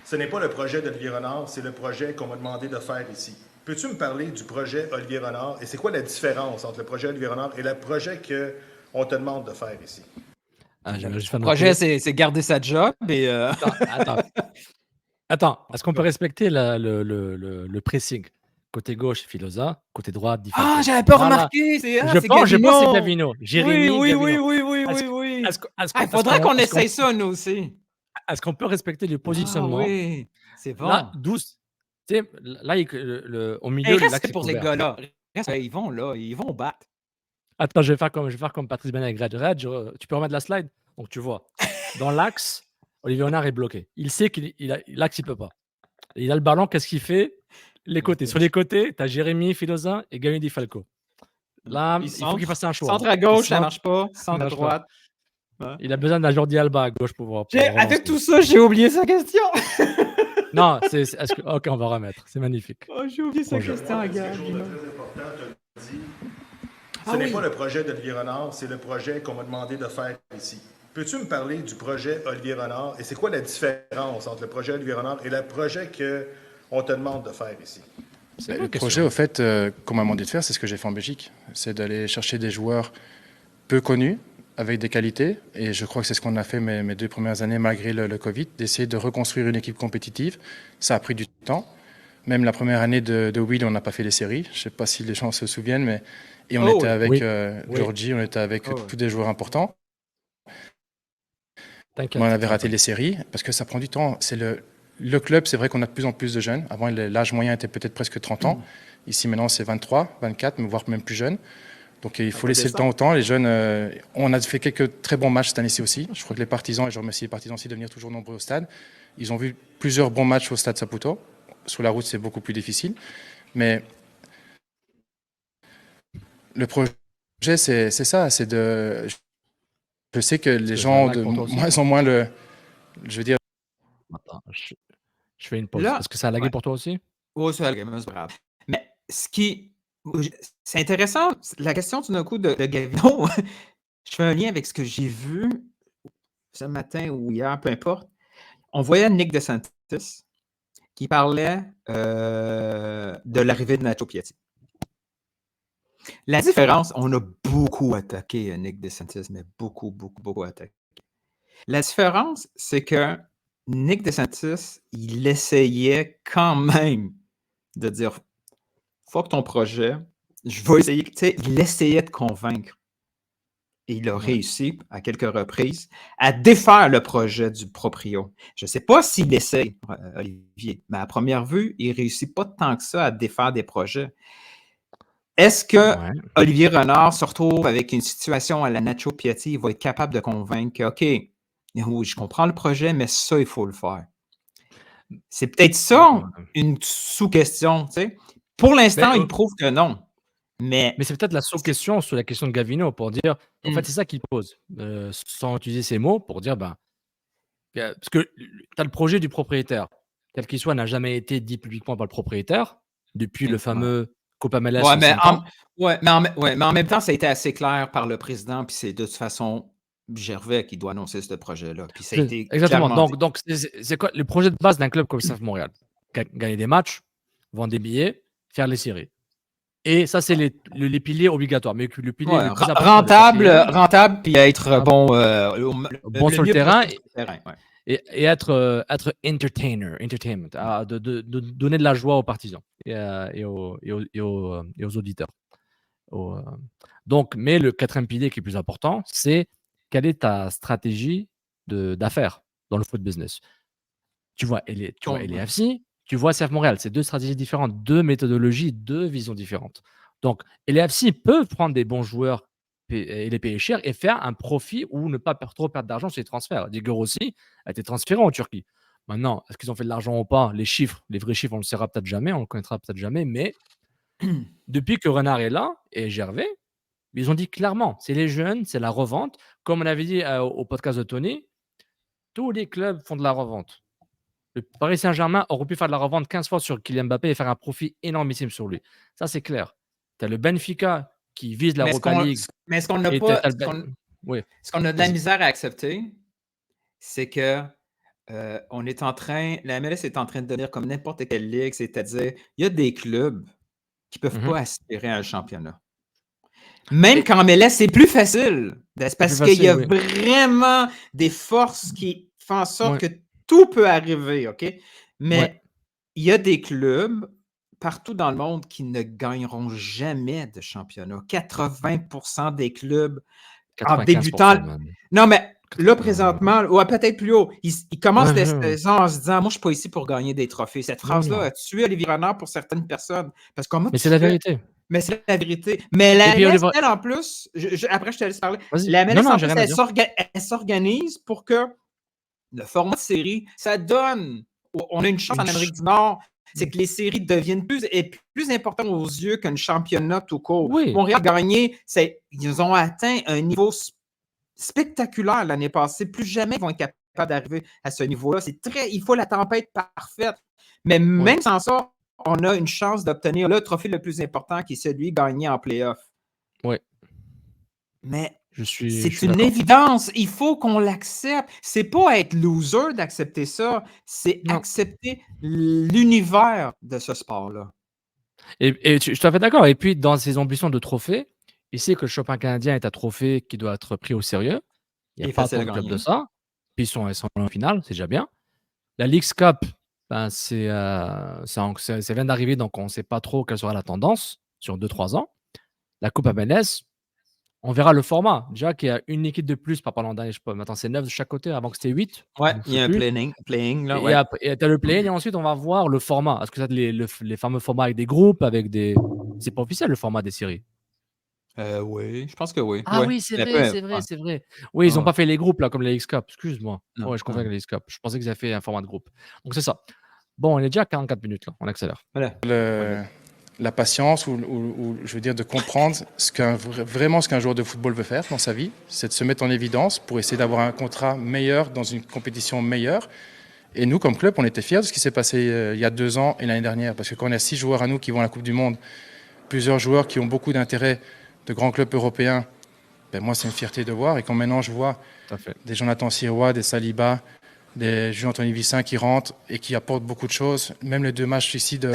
ce n'est pas le projet d'Olivier Renard, c'est le projet qu'on m'a demandé de faire ici. Peux-tu me parler du projet Olivier Renard et c'est quoi la différence entre le projet Olivier Renard et le projet qu'on te demande de faire ici? Le projet, c'est garder sa job et... Attends, est-ce qu'on peut respecter le pressing? Côté gauche, Filosa. Côté droite, Di Falco. Ah, j'avais pas remarqué. Je pense que c'est Gavino. Jérémy, oui. Il faudrait qu'on essaye ça, nous aussi. Est-ce qu'on peut respecter le positionnement? Oui, c'est bon. Là, là au milieu, reste pour ces gars-là. Ils vont battre. Attends, je vais faire comme Patrice Benet avec Reg. Tu peux remettre la slide? Donc, tu vois, dans l'axe, Olivier Renard est bloqué. Il sait l'axe, il ne peut pas. Il a le ballon, qu'est-ce qu'il fait? Les côtés. Sur les côtés, tu as Jérémy, Filosa et Gavin Di Falco. Là, il faut qu'il fasse un choix. Centre à gauche, ça ne marche pas. Centre à droite. Il a besoin d'un Jordi Alba à gauche pour voir. Avec tout ça, j'ai oublié sa question. Non, ok, on va remettre. C'est magnifique. Oh, j'ai oublié sa question, regarde. Ce n'est pas le projet d'Olivier Renard, c'est le projet qu'on m'a demandé de faire ici. Peux-tu me parler du projet Olivier Renard et c'est quoi la différence entre le projet Olivier Renard et le projet qu'on te demande de faire ici? Le projet, au fait, qu'on m'a demandé de faire, c'est ce que j'ai fait en Belgique. C'est d'aller chercher des joueurs peu connus, avec des qualités. Et je crois que c'est ce qu'on a fait mes 2 premières années, malgré le Covid, d'essayer de reconstruire une équipe compétitive. Ça a pris du temps. Même la première année de Will, on n'a pas fait les séries. Je ne sais pas si les gens se souviennent, et on était avec Georgie, on était avec tous des joueurs importants. On avait raté les séries parce que ça prend du temps. C'est le club, c'est vrai qu'on a de plus en plus de jeunes. Avant, l'âge moyen était peut-être presque 30 ans. Ici, maintenant, c'est 23, 24, voire même plus jeunes. Donc, il faut laisser le temps au temps. Les jeunes, on a fait quelques très bons matchs cette année-ci aussi. Je crois que les partisans, et je remercie les partisans aussi de venir toujours nombreux au stade, ils ont vu plusieurs bons matchs au stade Saputo. Sur la route, c'est beaucoup plus difficile. Mais le projet, c'est ça. C'est de... Je sais que les gens, de moins en moins, je veux dire... Attends, je fais une pause. Est-ce que ça a lagué pour toi aussi? Oui, ça a lagué, mais c'est grave. Mais c'est intéressant, la question tout d'un coup de Gavino. Je fais un lien avec ce que j'ai vu ce matin ou hier, peu importe. On voyait Nick DeSantis qui parlait de l'arrivée de Nacho Piatti. La différence, on a beaucoup attaqué Nick DeSantis, mais beaucoup attaqué. La différence, c'est que Nick DeSantis, il essayait quand même de dire « Fuck ton projet, je vais essayer, tu sais, il essayait de convaincre. Et il a réussi, à quelques reprises, à défaire le projet du proprio. Je ne sais pas s'il essaie, Olivier, mais à première vue, il ne réussit pas tant que ça à défaire des projets. Est-ce que Olivier Renard se retrouve avec une situation à la Nacho Piatti, il va être capable de convaincre que, OK, oui, je comprends le projet, mais ça, il faut le faire. C'est peut-être ça une sous-question, tu sais. Pour l'instant, il prouve que non. Mais c'est peut-être la sous-question sur la question de Gavino pour dire, en fait, c'est ça qu'il pose, sans utiliser ces mots, pour dire, parce que tu as le projet du propriétaire, quel qu'il soit, n'a jamais été dit publiquement par le propriétaire, depuis le fameux Copa MLS. Mais en même temps, ça a été assez clair par le président, puis c'est de toute façon Gervais qui doit annoncer ce projet-là. Puis ça a été exactement. Donc c'est quoi le projet de base d'un club comme CF Montréal? Gagner des matchs, vendre des billets, faire les séries. Et ça, c'est les piliers obligatoires. Mais le pilier le plus important, rentable, puis être bon sur le terrain. Et être entertainment, de donner de la joie aux partisans et aux auditeurs. Donc, mais le quatrième pilier qui est plus important, c'est quelle est ta stratégie d'affaires dans le foot business. Tu vois LAFC, tu vois CF Montréal, c'est deux stratégies différentes, deux méthodologies, deux visions différentes. Donc, LAFC peuvent prendre des bons joueurs et les payer cher et faire un profit ou ne pas trop perdre d'argent sur les transferts. Diego Rossi a été transféré en Turquie. Maintenant, est-ce qu'ils ont fait de l'argent ou pas? Les chiffres, les vrais chiffres, on ne le saura peut-être jamais, on ne le connaîtra peut-être jamais, mais depuis que Renard est là et Gervais, ils ont dit clairement, c'est les jeunes, c'est la revente. Comme on avait dit au podcast de Tony, tous les clubs font de la revente. Le Paris Saint-Germain aurait pu faire de la revente 15 fois sur Kylian Mbappé et faire un profit énormissime sur lui. Ça, c'est clair. Tu as le Benfica qui vise la Europa League. Mais ce qu'on a de la misère à accepter, c'est que la MLS est en train de devenir comme n'importe quelle ligue, c'est-à-dire, il y a des clubs qui ne peuvent pas aspirer à un championnat. Même qu'en MLS, c'est plus facile. C'est parce qu'il y a vraiment des forces qui font en sorte que tout peut arriver, OK? Mais il y a des clubs partout dans le monde qui ne gagneront jamais de championnat. 80% des clubs en débutant. Non, mais là, présentement, peut-être plus haut, ils commencent la saison en se disant, moi, je ne suis pas ici pour gagner des trophées. Cette phrase-là a tué Olivier Renard pour certaines personnes. Parce que mais c'est la vérité. Mais c'est la vérité. Mais la MLS, elle, en plus, après, je te laisse parler. La MLS, en plus, elle s'organise pour que le format de série, ça donne. On a une chance en Amérique du Nord, c'est que les séries deviennent plus importantes aux yeux qu'un championnat tout court. Montréal a gagné, ils ont atteint un niveau spectaculaire l'année passée. Plus jamais ils vont être capables d'arriver à ce niveau-là. Il faut la tempête parfaite. Mais même sans ça, on a une chance d'obtenir le trophée le plus important qui est celui gagné en play-off. Oui. Mais c'est une évidence. Il faut qu'on l'accepte. C'est pas être loser d'accepter ça. C'est accepter l'univers de ce sport-là. Et je suis tout à fait d'accord. Et puis, dans ses ambitions de trophée, il sait que le championnat canadien est un trophée qui doit être pris au sérieux. Il n'y a pas tant de club de ça. Puis ils sont en finale, c'est déjà bien. La Leagues Cup, ça vient d'arriver, donc on ne sait pas trop quelle sera la tendance sur 2-3 ans. La Coupe MLS, on verra le format. Déjà qu'il y a une équipe de plus par rapport à l'an dernier. Je sais pas, maintenant c'est 9 de chaque côté, avant que c'était 8. Ouais, il y a un playing là. Et tu as le playing, et ensuite on va voir le format. Est-ce que ça les fameux formats avec des groupes, avec des. C'est pas officiel le format des séries. Oui, je pense que oui. Ah oui, c'est vrai. Oui, ils n'ont pas fait les groupes là, comme les X-Cup. Excuse-moi. Ouais, je confonds avec les X-Cup. Je pensais qu'ils avaient fait un format de groupe. Donc c'est ça. Bon, on est déjà à 44 minutes là. On accélère. Voilà. La patience ou je veux dire de comprendre vraiment ce qu'un joueur de football veut faire dans sa vie, c'est de se mettre en évidence pour essayer d'avoir un contrat meilleur dans une compétition meilleure. Et nous, comme club, on était fiers de ce qui s'est passé il y a 2 ans et l'année dernière. Parce que quand on a 6 joueurs à nous qui vont à la Coupe du Monde, plusieurs joueurs qui ont beaucoup d'intérêt de grands clubs européens, moi, c'est une fierté de voir. Et quand maintenant je vois des Jonathan Sirois, des Saliba, des Julien-Anthony Vissin qui rentrent et qui apportent beaucoup de choses, même les 2 matchs ici de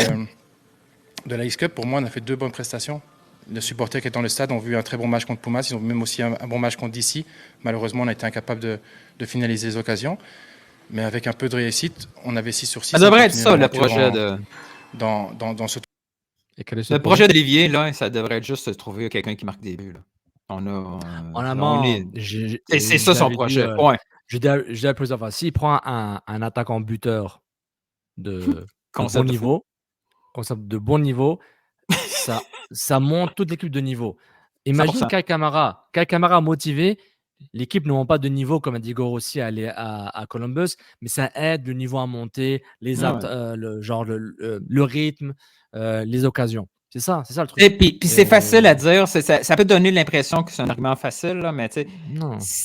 la Leagues Cup, pour moi, on a fait 2 bonnes prestations. Les supporters qui étaient dans le stade ont vu un très bon match contre Pumas. Ils ont même aussi un bon match contre DC. Malheureusement, on a été incapable de finaliser les occasions. Mais avec un peu de réussite, on avait 6 sur 6. Ça devrait être ça, le projet dans ce. Le projet d'Olivier, là, ça devrait être juste se trouver quelqu'un qui marque des buts. Là. C'est ça son projet. Je dis plusieurs fois, s'il prend un attaquant buteur de bon niveau, ça monte toute l'équipe de niveau. Imagine Kai Kamara motivé, l'équipe ne monte pas de niveau comme a dit Gorossi à Columbus, mais ça aide le niveau à monter, le rythme, les occasions. C'est ça le truc. Et puis c'est facile à dire, ça peut donner l'impression que c'est un argument facile, là, mais tu sais,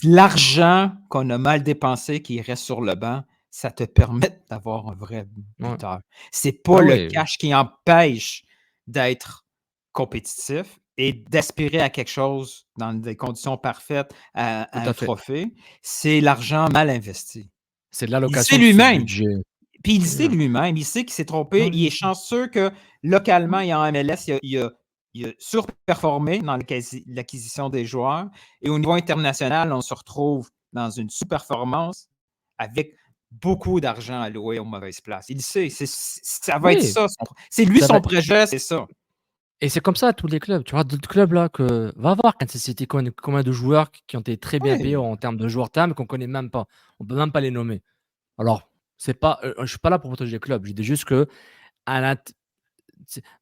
l'argent qu'on a mal dépensé qui reste sur le banc, ça te permet d'avoir un vrai buteur. C'est pas le cash qui empêche d'être compétitif et d'aspirer à quelque chose dans des conditions parfaites à un trophée. C'est l'argent mal investi. C'est de l'allocation. Il sait lui-même. Puis il sait lui-même, il sait qu'il s'est trompé. Il est chanceux que localement et en MLS, il a surperformé dans l'acquisition des joueurs. Et au niveau international, on se retrouve dans une sous-performance avec beaucoup d'argent alloué aux mauvaises places. Il sait, ça va être ça. C'est lui son projet, c'est ça. Et c'est comme ça à tous les clubs. Tu vois, d'autres clubs là que va voir Kansas City, combien de joueurs qui ont été très bien payés en termes de joueurs TAM qu'on ne connaît même pas. On ne peut même pas les nommer. Alors, je ne suis pas là pour protéger les clubs. Je dis juste que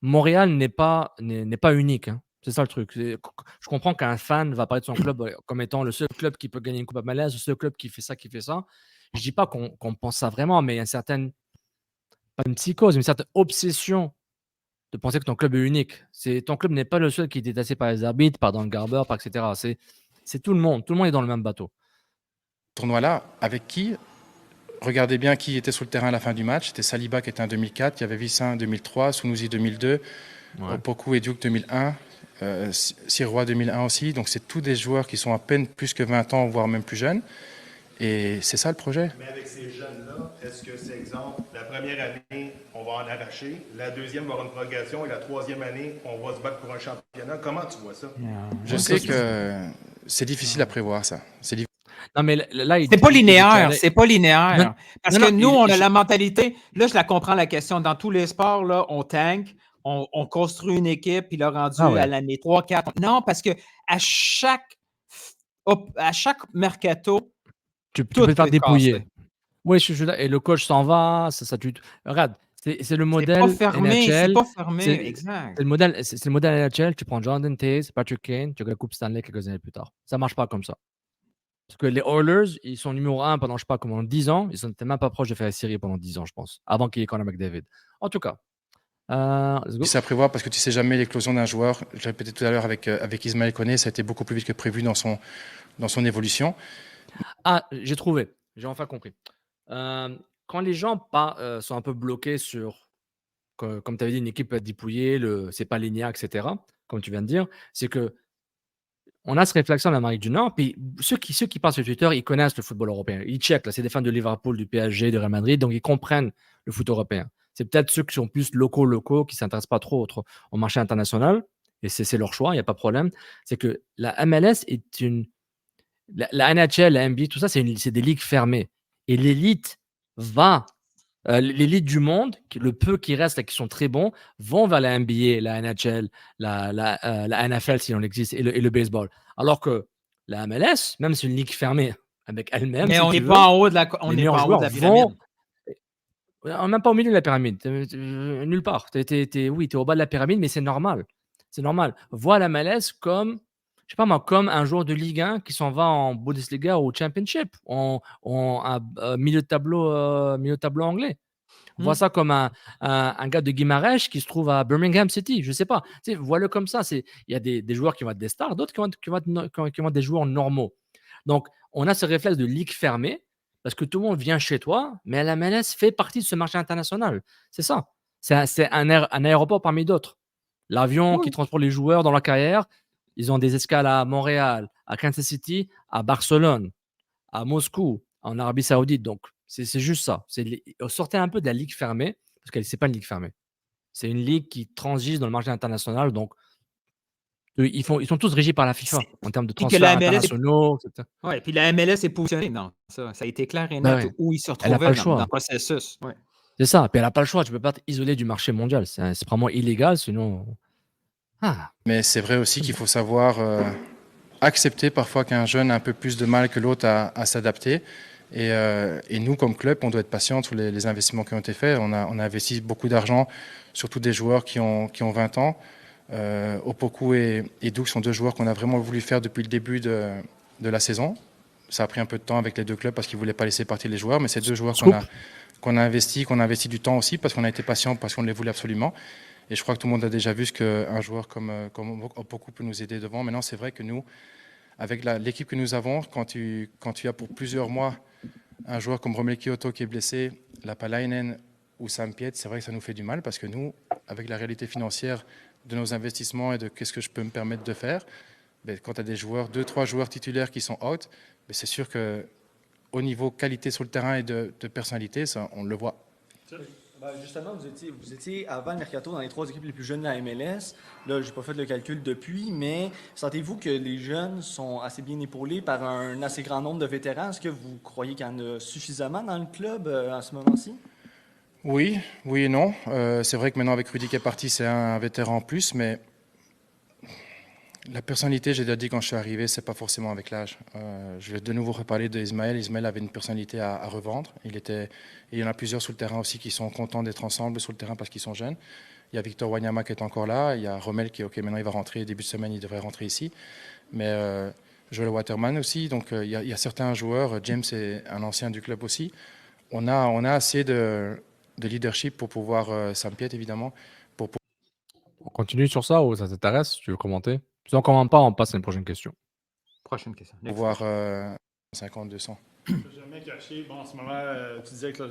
Montréal n'est pas unique. Hein. C'est ça le truc. Je comprends qu'un fan va parler de son club comme étant le seul club qui peut gagner une coupe à MLS, le seul club qui fait ça. Je ne dis pas qu'on pense ça vraiment, mais il y a pas une psychose, une certaine obsession de penser que ton club est unique. Ton club n'est pas le seul qui est détaché par les arbitres, par Dan Garber, par etc. C'est tout le monde. Tout le monde est dans le même bateau. Tournoi-là, avec qui? Regardez bien qui était sur le terrain à la fin du match. C'était Saliba qui était en 2004, il y avait Vissin en 2003, Sunusi 2002, Opoku et Duke 2001, Sirois 2001 aussi. Donc c'est tous des joueurs qui sont à peine plus que 20 ans, voire même plus jeunes. Et c'est ça le projet. Mais avec ces jeunes-là, est-ce que c'est exemple, la première année, on va en arracher, la deuxième va avoir une progression et la troisième année, on va se battre pour un championnat? Comment tu vois ça? Je sais que c'est difficile à prévoir ça. Non, mais là, c'est pas linéaire. C'est pas linéaire. Parce que nous, on a la mentalité. Là, je la comprends la question. Dans tous les sports, là, on tank, on construit une équipe, puis là, rendu à l'année 3, 4. Non, parce que à chaque mercato, tu peux te faire dépouiller. Oui, je suis là. Et le coach s'en va. Regarde, c'est le modèle. C'est pas fermé. Exact. C'est le modèle NHL. Tu prends Jonathan Toews, Patrick Kane, tu as la Coupe Stanley quelques années plus tard. Ça marche pas comme ça. Parce que les Oilers, ils sont numéro 1 pendant, je sais pas comment, 10 ans. Ils n'étaient même pas proches de faire la série pendant 10 ans, je pense. Avant qu'il y ait Connor McDavid. En tout cas. C'est à prévoir parce que tu ne sais jamais l'éclosion d'un joueur. Je l'ai répété tout à l'heure avec Ismaël Koné. Ça a été beaucoup plus vite que prévu dans son évolution. J'ai trouvé. J'ai enfin compris. Quand les gens sont un peu bloqués sur, comme tu avais dit, une équipe dépouillée, c'est pas linéaire, etc., comme tu viens de dire, c'est que on a ce réflexe en Amérique du Nord, puis ceux qui passent sur Twitter, ils connaissent le football européen. Ils checkent, là, c'est des fans de Liverpool, du PSG, de Real Madrid, donc ils comprennent le foot européen. C'est peut-être ceux qui sont plus locaux, qui ne s'intéressent pas trop au marché international, et c'est leur choix, il n'y a pas de problème. C'est que la MLS est la NHL, la NBA, tout ça, c'est des ligues fermées. Et l'élite l'élite du monde, le peu qui reste et qui sont très bons, vont vers la NBA, la NHL, la NFL si on existe, et le baseball. Alors que la MLS, même si c'est une ligue fermée avec elle-même, mais on n'est pas en haut de la pyramide. Même pas au milieu de la pyramide. Nulle part. T'es au bas de la pyramide, mais c'est normal. C'est normal. Vois la MLS comme, je sais pas moi, comme un joueur de Ligue 1 qui s'en va en Bundesliga ou Championship, en milieu de tableau anglais. Vois ça comme un gars de Guimarães qui se trouve à Birmingham City, je sais pas. Vois-le comme ça. Il y a des joueurs qui vont être des stars, d'autres qui vont être des joueurs normaux. Donc, on a ce réflexe de ligue fermée parce que tout le monde vient chez toi, mais la MLS fait partie de ce marché international. C'est ça. C'est un aéroport parmi d'autres. L'avion qui transporte les joueurs dans leur carrière, ils ont des escales à Montréal, à Kansas City, à Barcelone, à Moscou, en Arabie Saoudite. Donc, c'est juste ça. Sortez un peu de la ligue fermée, parce que ce n'est pas une ligue fermée. C'est une ligue qui transige dans le marché international. Donc, ils sont tous régis par la FIFA en termes de transferts internationaux. Oui, puis la MLS est positionnée. Non, ça a été clair et net où ils se retrouvaient dans le processus. Ouais. C'est ça. Puis elle n'a pas le choix. Tu ne peux pas t'isoler du marché mondial. C'est vraiment illégal, sinon. Ah. Mais c'est vrai aussi qu'il faut savoir accepter parfois qu'un jeune a un peu plus de mal que l'autre à s'adapter. Et nous, comme club, on doit être patient sur les investissements qui ont été faits. On a investi beaucoup d'argent, surtout des joueurs qui ont 20 ans. Opoku et Doug sont 2 joueurs qu'on a vraiment voulu faire depuis le début de la saison. Ça a pris un peu de temps avec les 2 clubs parce qu'ils ne voulaient pas laisser partir les joueurs. Mais c'est 2 joueurs qu'on a investi du temps aussi parce qu'on a été patient, parce qu'on les voulait absolument. Et je crois que tout le monde a déjà vu ce qu'un joueur comme Opoku peut nous aider devant. Maintenant, c'est vrai que nous, avec l'équipe que nous avons, quand tu as pour plusieurs mois un joueur comme Romelu Kyoto qui est blessé, Lapalainen ou Sam Piet, c'est vrai que ça nous fait du mal parce que nous, avec la réalité financière de nos investissements et de qu'est-ce que je peux me permettre de faire, quand tu as des joueurs, 2-3 joueurs titulaires qui sont out, c'est sûr qu'au niveau qualité sur le terrain et de personnalité, ça, on le voit. Justement, vous étiez avant le mercato dans les 3 équipes les plus jeunes de la MLS. Là, je n'ai pas fait le calcul depuis, mais sentez-vous que les jeunes sont assez bien épaulés par un assez grand nombre de vétérans? Est-ce que vous croyez qu'il y en a suffisamment dans le club à ce moment-ci? Oui et non. C'est vrai que maintenant, avec Rudy qui est parti, c'est un vétéran en plus, mais la personnalité, j'ai déjà dit quand je suis arrivé, c'est pas forcément avec l'âge. Je vais de nouveau reparler d'Ismaël. Ismaël avait une personnalité à revendre. Il y en a plusieurs sur le terrain aussi qui sont contents d'être ensemble sur le terrain parce qu'ils sont jeunes. Il y a Victor Wanyama qui est encore là. Il y a Rommel qui est OK, maintenant il va rentrer. Début de semaine, il devrait rentrer ici. Mais Joel Waterman aussi. Donc il y a certains joueurs. James est un ancien du club aussi. On a assez de leadership pour pouvoir, Sam Piet évidemment. On continue sur ça ou ça t'intéresse? Tu veux commenter? Si on ne commente pas, on passe à une prochaine question. Prochaine question. Pour voir 50-200. Je ne peux jamais cacher. Bon, en ce moment, tu disais que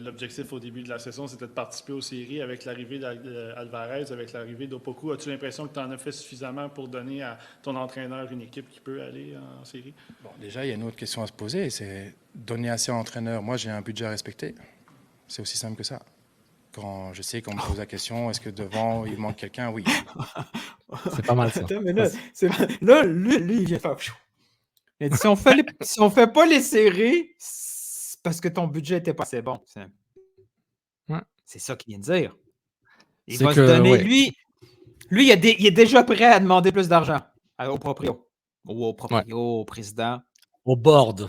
l'objectif au début de la saison, c'était de participer aux séries avec l'arrivée d'Alvarez, avec l'arrivée d'Opoku. As-tu l'impression que tu en as fait suffisamment pour donner à ton entraîneur une équipe qui peut aller en série? Bon, déjà, il y a une autre question à se poser, c'est donner assez à l'entraîneur. Moi, j'ai un budget à respecter. C'est aussi simple que ça. Quand je sais qu'on me pose la question, est-ce que devant, il manque quelqu'un? Oui. C'est pas mal ça. Attends, mais là, lui, il vient faire... Il dit, si on fait pas les séries, c'est parce que ton budget n'était pas assez bon. C'est ça qu'il vient de dire. Il va se donner... Ouais. Lui il est déjà prêt à demander plus d'argent au proprio. Au président. Au board.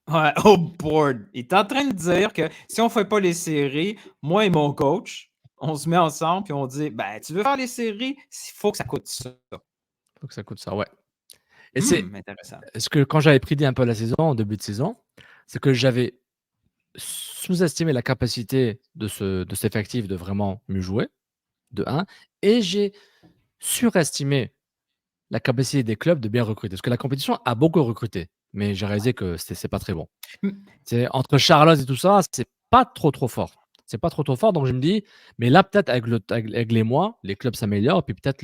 Ouais, au board. Il est en train de dire que si on ne fait pas les séries, moi et mon coach, on se met ensemble et on dit, tu veux faire les séries, il faut que ça coûte ça. Il faut que ça coûte ça, ouais. Et c'est intéressant. Ce que quand j'avais prédit un peu la saison, en début de saison, c'est que j'avais sous-estimé la capacité de cet effectif de vraiment mieux jouer, de 1, et j'ai surestimé la capacité des clubs de bien recruter. Parce que la compétition a beaucoup recruté, mais j'ai réalisé que c'est pas très bon. Entre Charlotte et tout ça, c'est pas trop fort. C'est pas trop fort, donc je me dis, mais là, peut-être avec les mois, les clubs s'améliorent, puis peut-être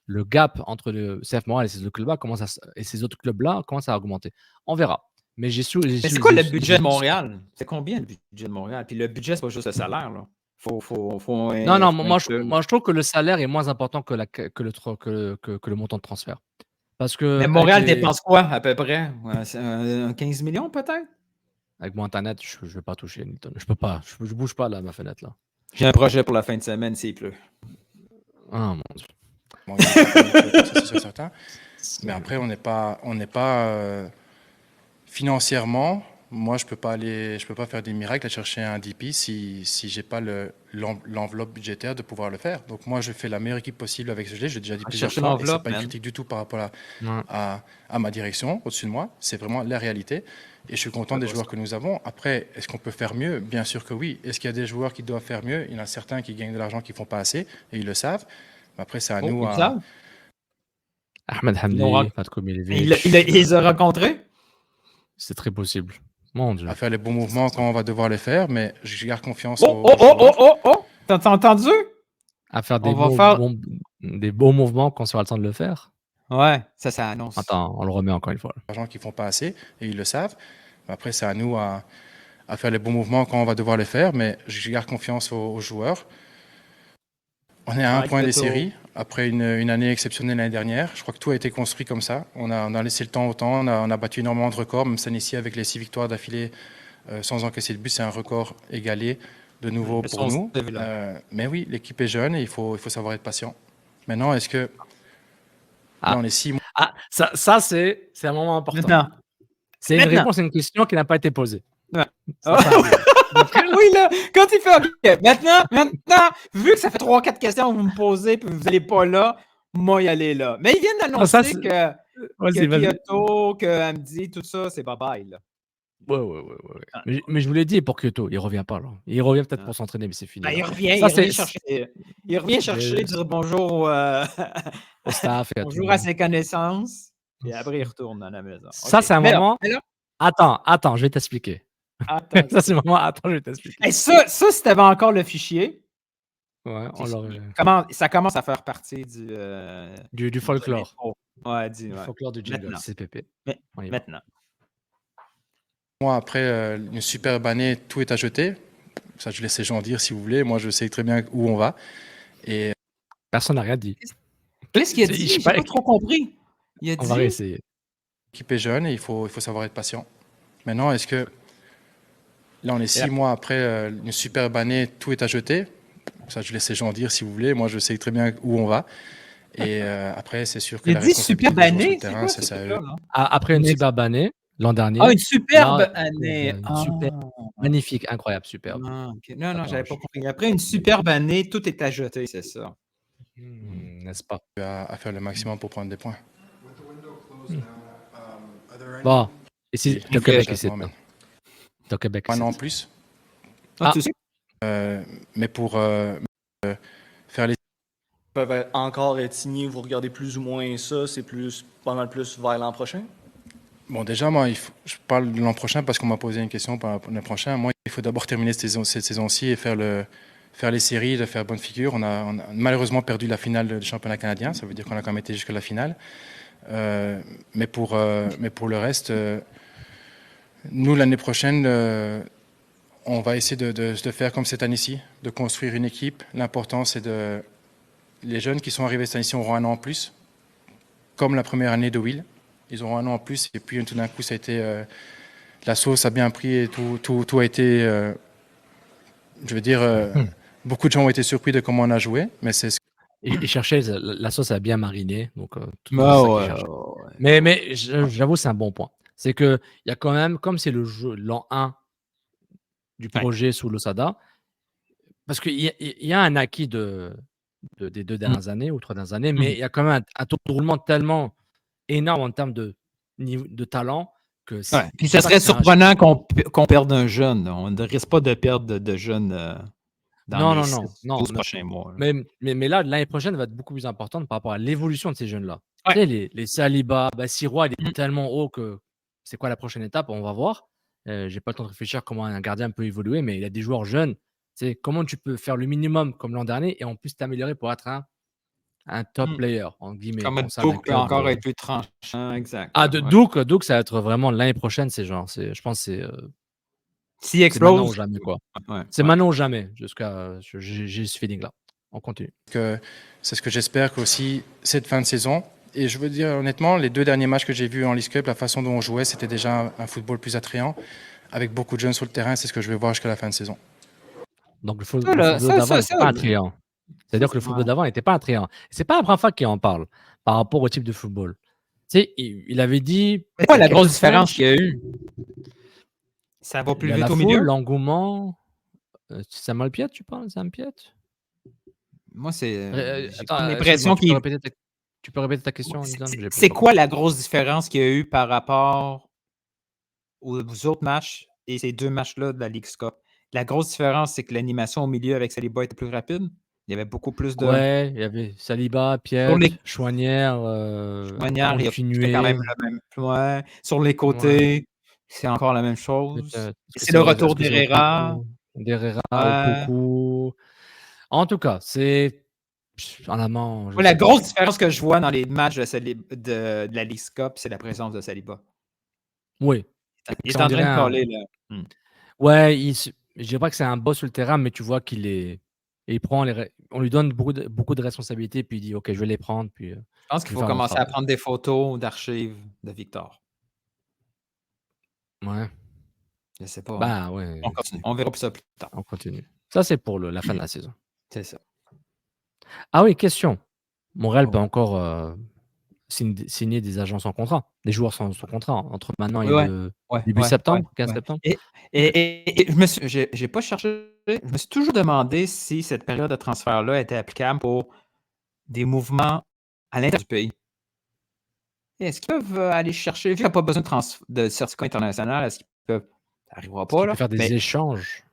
le gap entre le CF Montréal et ces autres clubs-là commence à augmenter. On verra. Mais c'est quoi le budget de Montréal? C'est combien le budget de Montréal? Puis le budget, c'est pas juste le salaire, là. Non, moi je trouve que le salaire est moins important que le montant de transfert. Parce que mais Montréal dépense quoi, à peu près? 15 millions, peut-être? Avec mon Internet, je ne vais pas toucher, Newton. Je peux pas. Je bouge pas, là, ma fenêtre, là. J'ai un projet pour la fin de semaine, s'il pleut. Ah, mon Dieu. Bon, c'est certain. Mais après, on n'est pas financièrement. Moi, je peux pas faire des miracles à chercher un DP si j'ai pas l'enveloppe budgétaire de pouvoir le faire. Donc moi, je fais la meilleure équipe possible avec ce que j'ai. J'ai déjà dit plusieurs fois. Et c'est pas une critique du tout par rapport à ma direction au-dessus de moi. C'est vraiment la réalité. Et je suis content des joueurs que nous avons. Après, est-ce qu'on peut faire mieux? Bien sûr que oui. Est-ce qu'il y a des joueurs qui doivent faire mieux? Il y en a certains qui gagnent de l'argent qui font pas assez et ils le savent. Mais après, c'est à nous à... Ahmed Hamdi, Fatko Milivojevic. Il les a rencontrés? C'est très possible. Mon Dieu. À faire les bons mouvements quand on va devoir les faire, mais je garde confiance T'as entendu? À faire des beaux mouvements quand on aura le temps de le faire. Ouais, ça annonce. Attends, on le remet encore une fois. Les gens qui font pas assez, et ils le savent. Après, c'est à nous à faire les bons mouvements quand on va devoir les faire, mais je garde confiance aux joueurs. On est à un point des séries, après une année exceptionnelle l'année dernière. Je crois que tout a été construit comme ça. On a laissé le temps au temps, on a battu énormément de records, même Sanissi avec les 6 victoires d'affilée sans encaisser de but, c'est un record égalé de nouveau pour nous. Mais oui, l'équipe est jeune et il faut savoir être patient. Maintenant, est-ce que là, on est 6 mois? Ça c'est un moment important. Maintenant. C'est une réponse à une question qui n'a pas été posée. Ouais. Oui, là, quand il fait OK, maintenant, vu que ça fait 3-4 questions que vous me posez et que vous n'allez pas là, moi y aller là. Mais ils viennent d'annoncer que Kyoto, que Hamdi, tout ça, c'est bye-bye, là. Ouais. Mais je vous l'ai dit pour Kyoto, il revient pas là. Il revient peut-être pour s'entraîner, mais c'est fini. Ben, il revient chercher, dire bonjour au staff. Bonjour à ses connaissances. Et après, il retourne à la maison. Ça, c'est un moment. Attends, je vais t'expliquer. Ça, c'est un moment. Attends, je vais t'expliquer. Et ça, si tu avais encore le fichier. Ouais, ça commence à faire partie du folklore. Du folklore du jingle, CPP. Maintenant. Moi, après une superbe année, tout est à jeter. Ça, je laisse les gens dire si vous voulez. Moi, je sais très bien où on va. Et personne n'a rien dit. Qu'est-ce qu'il a dit? J'ai pas trop compris. On va réessayer. L'équipe est jeune et il faut savoir être patient. Maintenant, est-ce que là, on est 6 mois après une superbe année, tout est à jeter. Ça, je laisse les gens dire si vous voulez. Moi, je sais très bien où on va. Et après, c'est sûr que la responsabilité superbe année, sur le terrain, c'est ça. Après une superbe année, l'an dernier. Une superbe année. Magnifique, incroyable, superbe. Non, j'avais pas compris. Après une superbe année, tout est à jeter, c'est ça. N'est-ce pas? À faire le maximum pour prendre des points. Bon, ici, le Québec, ici. Le Québec. Un an en plus. Mais pour faire les peuvent encore être signés, vous regardez plus ou moins ça, c'est pas mal plus vers l'an prochain? Bon, déjà, moi, je parle de l'an prochain parce qu'on m'a posé une question pour l'an prochain. Moi, il faut d'abord terminer cette saison-ci et faire les séries, de faire bonne figure. On a malheureusement perdu la finale du championnat canadien, ça veut dire qu'on a quand même été jusqu'à la finale. Mais pour le reste, nous, l'année prochaine, on va essayer de faire comme cette année-ci, de construire une équipe. L'important, c'est les jeunes qui sont arrivés cette année-ci auront un an en plus, comme la première année de Will. Ils auront un an en plus, et puis tout d'un coup, ça a été la sauce a bien pris et tout a été, je veux dire, beaucoup de gens ont été surpris de comment on a joué, mais c'est. Ils cherchaient, la sauce a bien mariné, donc mais j'avoue, c'est un bon point. C'est que il y a quand même, comme c'est le jeu l'an 1 du projet sous l'Osada, parce qu'il y a un acquis des 2 dernières années ou 3 dernières années, mais il y a quand même un taux de roulement tellement énorme en termes de talent que puis ça serait surprenant qu'on perde un jeune. On ne risque pas de perdre de jeunes dans les 12 prochains mois. Mais là, l'année prochaine va être beaucoup plus importante par rapport à l'évolution de ces jeunes-là. Tu sais, les Saliba, Sirois, il est tellement haut que c'est quoi la prochaine étape? On va voir. J'ai pas le temps de réfléchir comment un gardien peut évoluer, mais il y a des joueurs jeunes. C'est comment tu peux faire le minimum comme l'an dernier et en plus t'améliorer pour être un top player, en guillemets. Comme Douk peut encore être plus tranchant, exact. Douk, ça va être vraiment l'année prochaine, je pense que s'il explose, maintenant ou jamais, quoi. C'est maintenant ou jamais, j'ai ce feeling-là. On continue. C'est ce que j'espère qu'aussi cette fin de saison. Et je veux dire honnêtement, les 2 derniers matchs que j'ai vus en League Cup, la façon dont on jouait, c'était déjà un football plus attrayant, avec beaucoup de jeunes sur le terrain. C'est ce que je vais voir jusqu'à la fin de saison. Donc le football d'avant n'était pas attrayant. C'est-à-dire que le football d'avant n'était pas attrayant. C'est pas la première fois qu'il en parle par rapport au type de football. Tu sais, il avait dit. C'est quoi la grosse différence qu'il y a eu? Ça va plus vite au milieu? L'engouement. C'est Samuel Piette, tu parles? Sam Piette? Moi, c'est. Attends, l'impression qu'il. Tu peux répéter ta question? C'est quoi la grosse différence qu'il y a eu par rapport aux autres matchs et ces 2 matchs-là de la League Cup? La grosse différence, c'est que l'animation au milieu avec Saliba était plus rapide. Il y avait beaucoup plus de. Ouais, il y avait Saliba, Pierre, Chouanière, il y a quand même le même. Ouais. Sur les côtés, c'est encore la même chose. C'est le retour d'Herrera. Opoku. En tout cas, c'est en amont. La grosse différence que je vois dans les matchs de la League Cup, c'est la présence de Saliba. Oui. Il est en train de coller là. Ouais, je dirais pas que c'est un boss sur le terrain, mais tu vois qu'il est. Et on lui donne beaucoup de responsabilités, puis il dit OK, je vais les prendre. Puis, je pense qu'il faut commencer à prendre des photos d'archives de Victor. Ouais. Je sais pas. Bah ouais. On continue. On verra plus ça plus tard. On continue. Ça, c'est pour la fin de la saison. C'est ça. Ah oui, question. Montréal peut encore signer des agents sans contrat, des joueurs sans contrat entre maintenant et le début septembre, 15 septembre. Et j'ai pas cherché, je me suis toujours demandé si cette période de transfert-là était applicable pour des mouvements à l'intérieur du pays. Est-ce qu'ils peuvent aller chercher, vu qu'il n'y a pas besoin de certificat international, est-ce qu'ils peuvent, ça n'arrivera pas, là. Faire des échanges.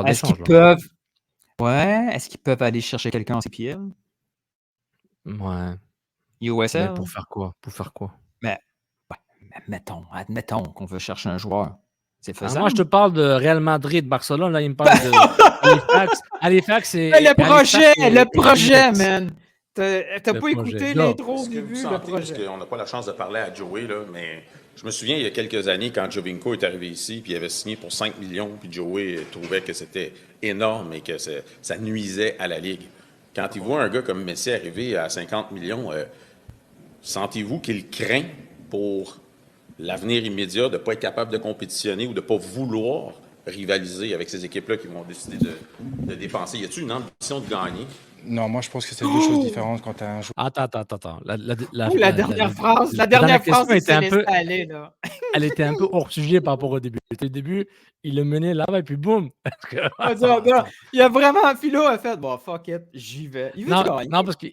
Est-ce qu'ils peuvent, est-ce qu'ils peuvent aller chercher quelqu'un en CPL? Ouais. USL? Mais pour faire quoi? Mais admettons qu'on veut chercher un joueur. C'est faisable. Moi, je te parle de Real Madrid, Barcelone. Là, il me parle de Halifax. C'est le projet, man. T'as pas écouté l'intro au début, le projet. Parce qu'on n'a pas la chance de parler à Joey, là, mais je me souviens, il y a quelques années, quand Giovinco est arrivé ici, puis il avait signé pour 5 millions, puis Joey trouvait que c'était énorme et que ça nuisait à la Ligue. Quand il voit un gars comme Messi arriver à 50 millions, sentez-vous qu'il craint pour l'avenir immédiat de ne pas être capable de compétitionner ou de ne pas vouloir rivaliser avec ces équipes-là qui vont décider de dépenser? Y a-t-il une ambition de gagner? Non, moi je pense que c'est deux choses différentes quand tu as un joueur. Attends. La dernière phrase était un peu. Aller, là. Elle était un peu hors sujet par rapport au début. Au début, il le menait là-bas et puis boum. Il y a vraiment Philo a fait bon, fuck it, j'y vais. Non, parce que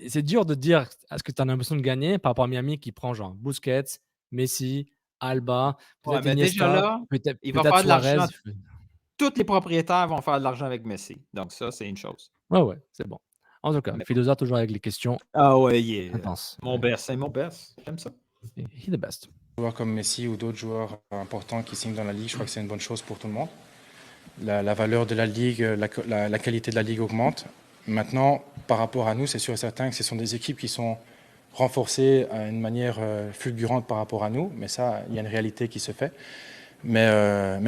c'est dur de dire est-ce que tu as l'impression de gagner par rapport à Miami qui prend genre Busquets, Messi, Alba, peut-être Iniesta, déjà là, il va faire de l'argent. Tous les propriétaires vont faire de l'argent avec Messi. Donc ça, c'est une chose. Ouais, c'est bon. En tout cas, Philosa toujours avec les questions. Ah ouais, yeah. Intenses. Mon best, c'est mon best. J'aime ça. He's the best. Des joueurs comme Messi ou d'autres joueurs importants qui signent dans la Ligue, je crois que c'est une bonne chose pour tout le monde. La valeur de la Ligue, la qualité de la Ligue augmente. Maintenant, par rapport à nous, c'est sûr et certain que ce sont des équipes qui sont renforcées à une manière fulgurante par rapport à nous. Mais ça, il y a une réalité qui se fait. Mais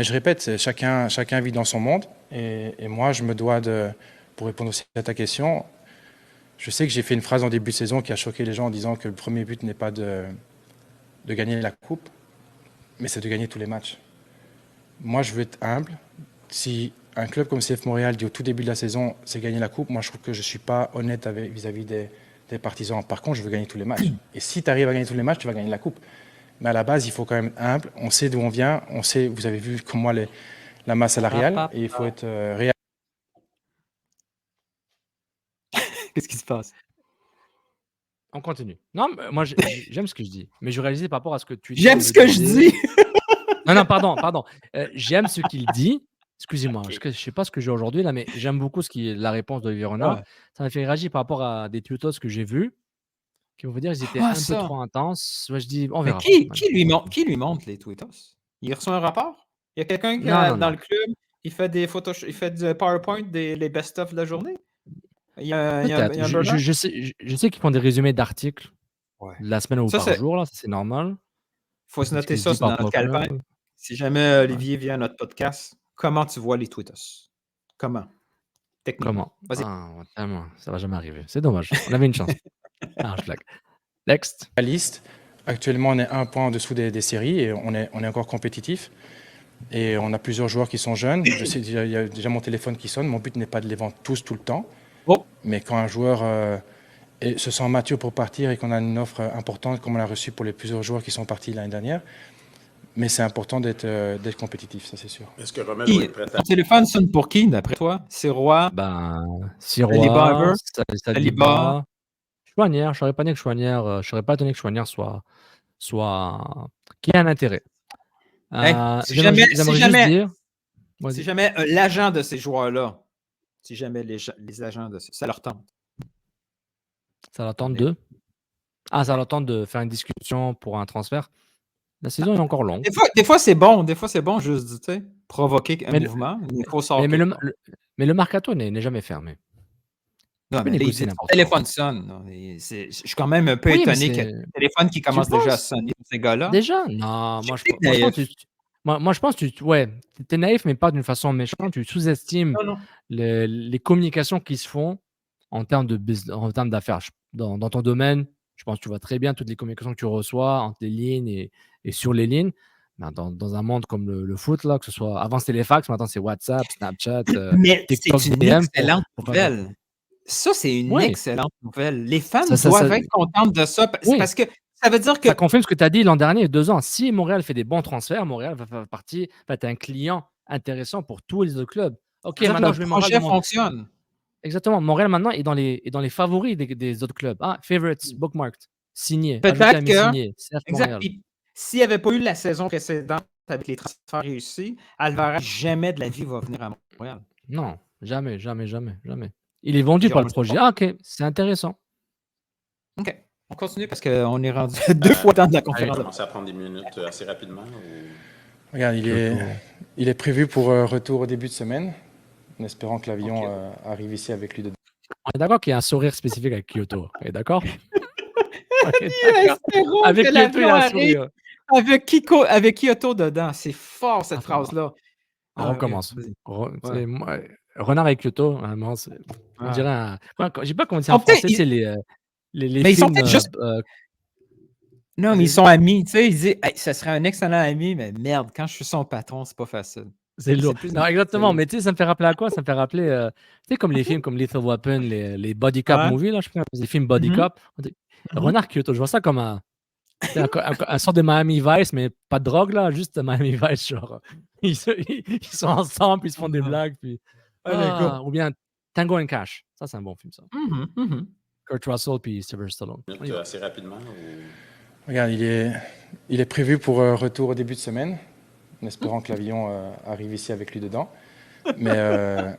je répète, chacun vit dans son monde. Et moi, je me dois pour répondre aussi à ta question, je sais que j'ai fait une phrase en début de saison qui a choqué les gens en disant que le premier but n'est pas de gagner la coupe, mais c'est de gagner tous les matchs. Moi, je veux être humble. Si un club comme CF Montréal dit au tout début de la saison, c'est gagner la coupe, moi, je trouve que je ne suis pas honnête vis-à-vis des partisans. Par contre, je veux gagner tous les matchs. Et si tu arrives à gagner tous les matchs, tu vas gagner la coupe. Mais à la base, il faut quand même être humble. On sait d'où on vient. On sait, vous avez vu comme moi la masse salariale. Et il faut être réel. Qu'est-ce qui se passe? On continue. Non, moi, j'aime ce que je dis. Mais je réalisais par rapport à ce que tu dis. J'aime ce que je dis. Non, pardon. J'aime ce qu'il dit. Excusez-moi, je ne sais pas ce que j'ai aujourd'hui, là, mais j'aime beaucoup la réponse d'Olivier Renard. Ça m'a fait réagir par rapport à des tweetos que j'ai vus qui vont vous dire qu'ils étaient un peu trop intenses. Je dis, on verra. Qui lui montre les tweetos? Il reçoit un rapport? Il y a quelqu'un qui dans le club, il fait des photos, il fait du PowerPoint les best-of de la journée? Je sais qu'ils font des résumés d'articles la semaine ou par jour, là, c'est normal. Il faut se noter ça dans notre calepin. Si jamais Olivier vient à notre podcast, comment tu vois les tweetos? Comment? Techniquement. Vas-y. Ça va jamais arriver. C'est dommage. On avait une chance. Je blague. Next. La liste. Actuellement, on est un point en dessous des séries et on est encore compétitif. Et on a plusieurs joueurs qui sont jeunes. Je sais, il y a déjà mon téléphone qui sonne. Mon but n'est pas de les vendre tous tout le temps. Mais quand un joueur se sent mature pour partir et qu'on a une offre importante, comme on l'a reçu pour les plusieurs joueurs qui sont partis l'année dernière, mais c'est important d'être compétitif, ça c'est sûr. Est-ce que Romain doit être prêt à... Ton téléphone sonne pour qui, d'après toi? Sirois? Sirois, Saliba. Chouanière, je ne serais pas étonné que Chouanière soit qui a un intérêt. Si jamais l'agent de ces joueurs-là, si jamais les agents de ça leur tente. Ça leur tente ça leur tente de faire une discussion pour un transfert. La saison est encore longue. Des fois c'est bon juste provoquer un mouvement. Mais le mercato n'est jamais fermé. Non, mais le téléphone sonne. Je suis quand même un peu étonné qu'il y ait un téléphone qui commence déjà à sonner pour ces gars-là. Déjà? Non, moi je pense que tu es naïf, mais pas d'une façon méchante. Tu sous-estimes les communications qui se font en termes d'affaires. Dans ton domaine, je pense que tu vois très bien toutes les communications que tu reçois entre les lignes et sur les lignes. Dans un monde comme le foot, là, que ce soit avant c'était les fax, maintenant c'est WhatsApp, Snapchat, Mais TikTok, c'est une DM excellente pour nouvelle. Ça, c'est une Oui. excellente nouvelle. Les fans Ça, doivent être contents de ça. Oui. Parce que ça veut dire que. Ça confirme ce que tu as dit l'an dernier, 2 ans. Si Montréal fait des bons transferts, Montréal va être un client intéressant pour tous les autres clubs. OK, maintenant je le mets Montréal projet dans mon... fonctionne. Exactement. Montréal maintenant est dans les favoris des autres clubs. Ah, favorites, bookmarked, signé, ajouté Peut-être ami que. signé, CF Exact. Montréal. Puis, s'il n'y avait pas eu la saison précédente avec les transferts réussis, Alvarez, jamais de la vie va venir à Montréal. Non, jamais. Il est vendu par le projet. Ah, OK, c'est intéressant. OK. On continue parce qu'on est rendu 2 fois dans la conférence. On va commencer à prendre des minutes assez rapidement. Regarde, il est prévu pour retour au début de semaine, en espérant que l'avion arrive ici avec lui dedans. On est d'accord qu'il y a un sourire spécifique avec Kyoto. On est d'accord? Avec Kyoto, il y a un sourire. Avec Kyoto dedans. C'est fort, cette phrase-là. On recommence. Renard avec Kyoto, on dirait un... Je sais pas comment dire en français, c'est les mais ils sont peut-être juste... Non, mais ils sont amis. Tu sais, ils disent ça serait un excellent ami, mais merde, quand je suis son patron, c'est pas facile. C'est lourd. Non, exactement, mais tu sais, ça me fait rappeler à quoi? Ça me fait rappeler, tu sais, comme les films comme Lethal Weapon, les Body Cop movies, là, je pense, les films Body Cop. Renard Kyoto, je vois ça comme un sort de Miami Vice, mais pas de drogue, là, juste Miami Vice, genre. Ils sont ensemble, puis ils se font des blagues, puis... ou bien Tango and Cash. Ça, c'est un bon film, ça. Kurt Russell puis Sylvester Stallone. Assez rapidement. Regarde, il est prévu pour retour au début de semaine, en espérant que l'avion arrive ici avec lui dedans. Mais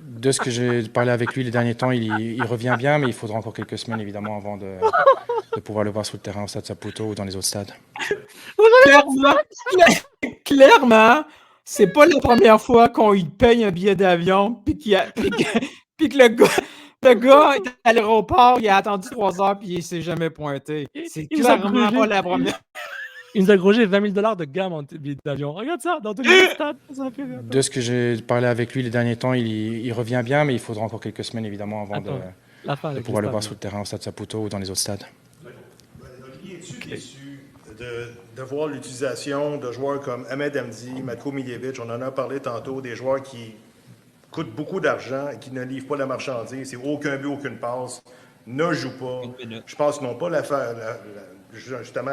de ce que j'ai parlé avec lui les derniers temps, il revient bien, mais il faudra encore quelques semaines, évidemment, avant de pouvoir le voir sur le terrain au Stade Saputo ou dans les autres stades. Clairement, c'est pas la première fois qu'on lui paye un billet d'avion, puis que le gars est à l'aéroport, il a attendu 3 heures, puis il s'est jamais pointé. C'est clairement pas la première. Il nous a grogé $20 000 de gamme en billet d'avion. Regarde ça, dans tous les stades. De ce que j'ai parlé avec lui les derniers temps, il revient bien, mais il faudra encore quelques semaines, évidemment, avant de pouvoir le voir sur le terrain au Stade Saputo ou dans les autres stades. Olivier, es-tu déçu de voir l'utilisation de joueurs comme Ahmed Hamdi, Matko Miljevic, on en a parlé tantôt, des joueurs qui coûtent beaucoup d'argent et qui ne livrent pas la marchandise, c'est aucun but, aucune passe, ne jouent pas. Je pense qu'ils n'ont pas justement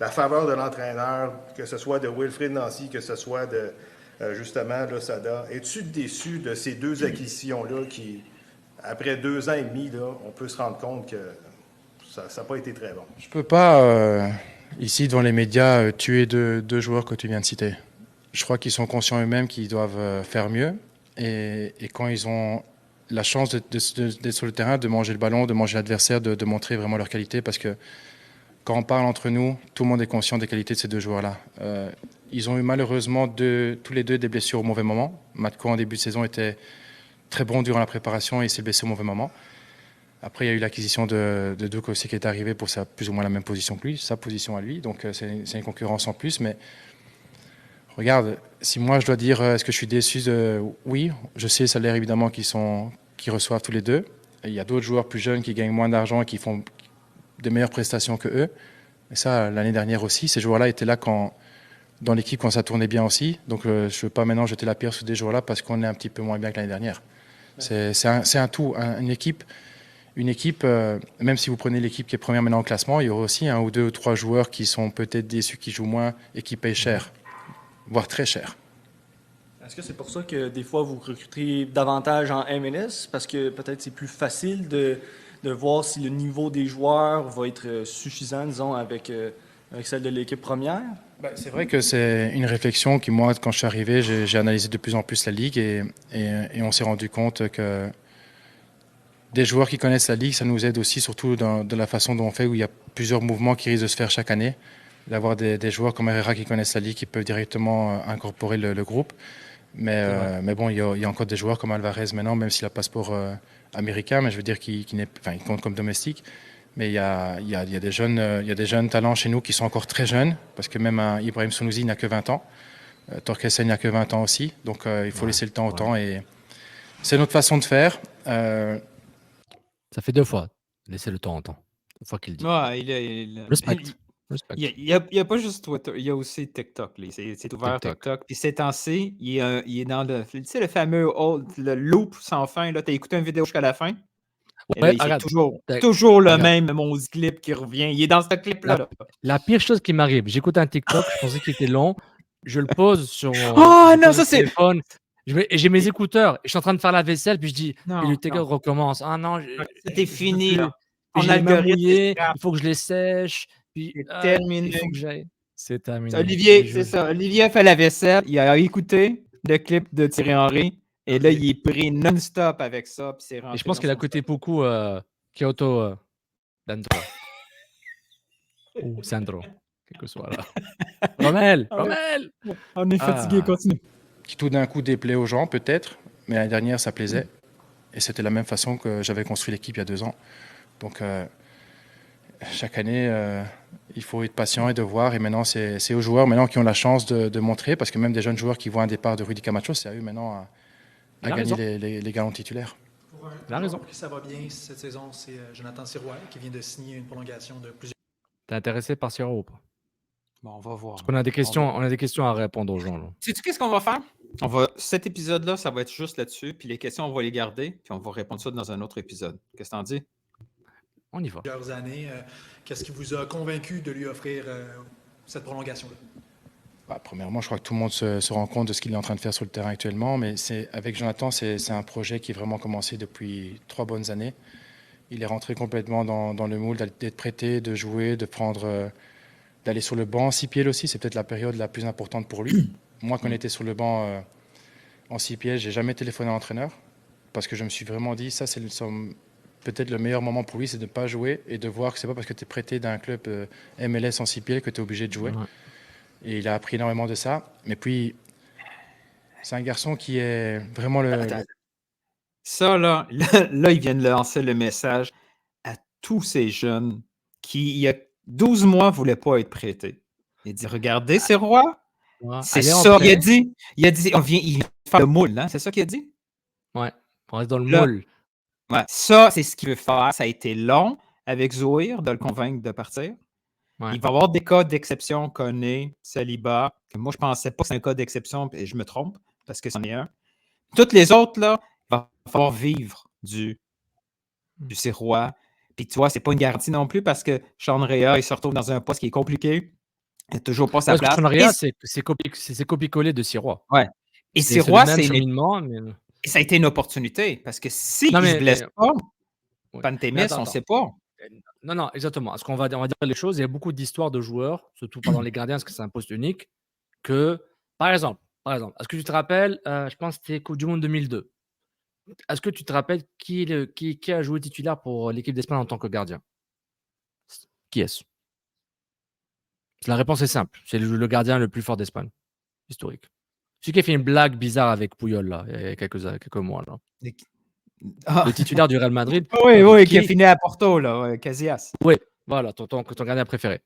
la faveur de l'entraîneur, que ce soit de Wilfried Nancy, que ce soit de justement Sada. Es-tu déçu de ces 2 acquisitions-là qui, après 2 ans et demi, là, on peut se rendre compte que ça n'a pas été très bon? Je ne peux pas, ici, devant les médias, tuer deux joueurs que tu viens de citer. Je crois qu'ils sont conscients eux-mêmes qu'ils doivent faire mieux. Et quand ils ont la chance d'être sur le terrain, de manger le ballon, de manger l'adversaire, de montrer vraiment leur qualité, parce que quand on parle entre nous, tout le monde est conscient des qualités de ces 2 joueurs-là. Ils ont eu malheureusement tous les deux des blessures au mauvais moment. Matko, en début de saison, était très bon durant la préparation et il s'est blessé au mauvais moment. Après, il y a eu l'acquisition de Duke aussi qui est arrivé pour plus ou moins la même position que lui, sa position à lui. Donc, c'est une concurrence en plus. Mais regarde, si moi je dois dire est-ce que je suis déçu oui, je sais les salaires évidemment qu'ils reçoivent tous les deux. Et il y a d'autres joueurs plus jeunes qui gagnent moins d'argent et qui font de meilleures prestations que eux. Et ça, l'année dernière aussi, ces joueurs-là étaient là dans l'équipe quand ça tournait bien aussi. Donc, je ne veux pas maintenant jeter la pierre sur des joueurs-là parce qu'on est un petit peu moins bien que l'année dernière. C'est un tout. Une équipe, même si vous prenez l'équipe qui est première maintenant au classement, il y aura aussi 1 ou 2 ou 3 joueurs qui sont peut-être déçus, qui jouent moins et qui payent cher, voire très cher. Est-ce que c'est pour ça que des fois vous recrutez davantage en MLS? Parce que peut-être c'est plus facile de voir si le niveau des joueurs va être suffisant, disons, avec celle de l'équipe première? C'est vrai que c'est une réflexion qui, moi, quand je suis arrivé, j'ai analysé de plus en plus la Ligue et on s'est rendu compte que des joueurs qui connaissent la Ligue, ça nous aide aussi, surtout de la façon dont on fait, où il y a plusieurs mouvements qui risquent de se faire chaque année. D'avoir des joueurs comme Herrera qui connaissent la Ligue, qui peuvent directement incorporer le groupe. Mais bon, il y a encore des joueurs comme Alvarez maintenant, même s'il a passeport américain, mais je veux dire qu'il compte comme domestique. Mais il y a des jeunes talents chez nous qui sont encore très jeunes, parce que même Ibrahim Sounouzi n'a que 20 ans. Torkelsen n'a que 20 ans aussi, donc il faut laisser le temps au temps. Et c'est notre façon de faire. Ça fait 2 fois, laisser le temps au temps. 2 fois qu'il dit. Ouais, Respect. Respect. Il y a pas juste Twitter, il y a aussi TikTok. C'est ouvert TikTok. Puis ces temps-ci, il est dans le fameux le loop sans fin. Tu as écouté une vidéo jusqu'à la fin. Et là, c'est toujours le même mon clip qui revient. Il est dans ce clip-là. La pire chose qui m'arrive, j'écoute un TikTok, je pensais qu'il était long, je le pose sur mon téléphone, j'ai mes écouteurs, et je suis en train de faire la vaisselle, puis je dis, et le TikTok recommence. Ah non, c'était fini. En algorithme, il faut que je les sèche. Puis, c'est terminé. Il faut que j'aille. C'est terminé. Olivier, c'est ça. Olivier a fait la vaisselle, il a écouté le clip de Thierry Henry, et là, il est pris non-stop avec ça. Puis c'est et je pense qu'il a coûté beaucoup Kyoto Dentro. Ou Sandro, quel que soit là. Rommel! On est fatigué, continue. Qui tout d'un coup déplaît aux gens, peut-être, mais l'année dernière, ça plaisait. Et c'était la même façon que j'avais construit l'équipe il y a 2 ans. Donc, chaque année, il faut être patient et de voir. Et maintenant, c'est aux joueurs maintenant qui ont la chance de montrer, parce que même des jeunes joueurs qui voient un départ de Rudy Camacho, c'est à eux maintenant à gagner les galons titulaires. Pour que ça va bien cette saison, c'est Jonathan Sirois qui vient de signer une prolongation de plusieurs. T'es intéressé par Sirois ou pas? Bon, on va voir. Parce qu'on a des questions à répondre aux gens. Là. Sais-tu qu'est-ce qu'on va faire? Cet épisode-là, ça va être juste là-dessus, puis les questions, on va les garder, puis on va répondre ça dans un autre épisode. Qu'est-ce que t'en dis? On y va. Plusieurs années, qu'est-ce qui vous a convaincu de lui offrir cette prolongation-là? Premièrement, je crois que tout le monde se rend compte de ce qu'il est en train de faire sur le terrain actuellement, mais avec Jonathan, c'est un projet qui est vraiment commencé depuis 3 bonnes années. Il est rentré complètement dans le moule d'être prêté, de jouer, d'aller sur le banc. 6 pieds aussi, c'est peut-être la période la plus importante pour lui. Moi, quand on était sur le banc en 6 pieds, j'ai jamais téléphoné à l'entraîneur parce que je me suis vraiment dit, ça c'est peut-être le meilleur moment pour lui, c'est de ne pas jouer et de voir que c'est pas parce que tu es prêté d'un club MLS en 6 pieds que tu es obligé de jouer. Ouais. Et il a appris énormément de ça. Mais puis, c'est un garçon qui est vraiment Ça, là, il vient de lancer le message à tous ces jeunes qui, il y a 12 mois, ne voulaient pas être prêtés. Il dit, regardez, c'est roi. C'est ça. Il a dit, il vient faire le moule, hein? C'est ça qu'il a dit? Ouais, on reste dans le moule. Ouais, ça, c'est ce qu'il veut faire. Ça a été long avec Zouir de le convaincre de partir. Ouais. Il va y avoir des cas d'exception, Koné, Saliba. Moi, je ne pensais pas que c'est un cas d'exception et je me trompe parce que c'en est un. Toutes les autres, là, il va falloir vivre du Sirois. Puis tu vois, c'est pas une garantie non plus parce que Sean Rea, il se retrouve dans un poste qui est compliqué. Il n'a toujours pas sa place. Sean Rea, c'est copier-coller de Sirois. Ouais. Et Sirois, c'est et ça a été une opportunité parce que s'il ne se blesse pas, Pantémis, on ne sait pas. Non, exactement. Parce qu'on va dire les choses. Il y a beaucoup d'histoires de joueurs, surtout pendant les gardiens, parce que c'est un poste unique, que, par exemple, est-ce que tu te rappelles, je pense que c'était Coupe du Monde 2002. Est-ce que tu te rappelles qui a joué titulaire pour l'équipe d'Espagne en tant que gardien? Qui est-ce? La réponse est simple. C'est le gardien le plus fort d'Espagne, historique. Celui qui a fait une blague bizarre avec Puyol, là, il y a quelques mois. Là. Le titulaire du Real Madrid. Oui, qui a fini à Porto, là, Casillas. Oui, voilà, ton gardien préféré.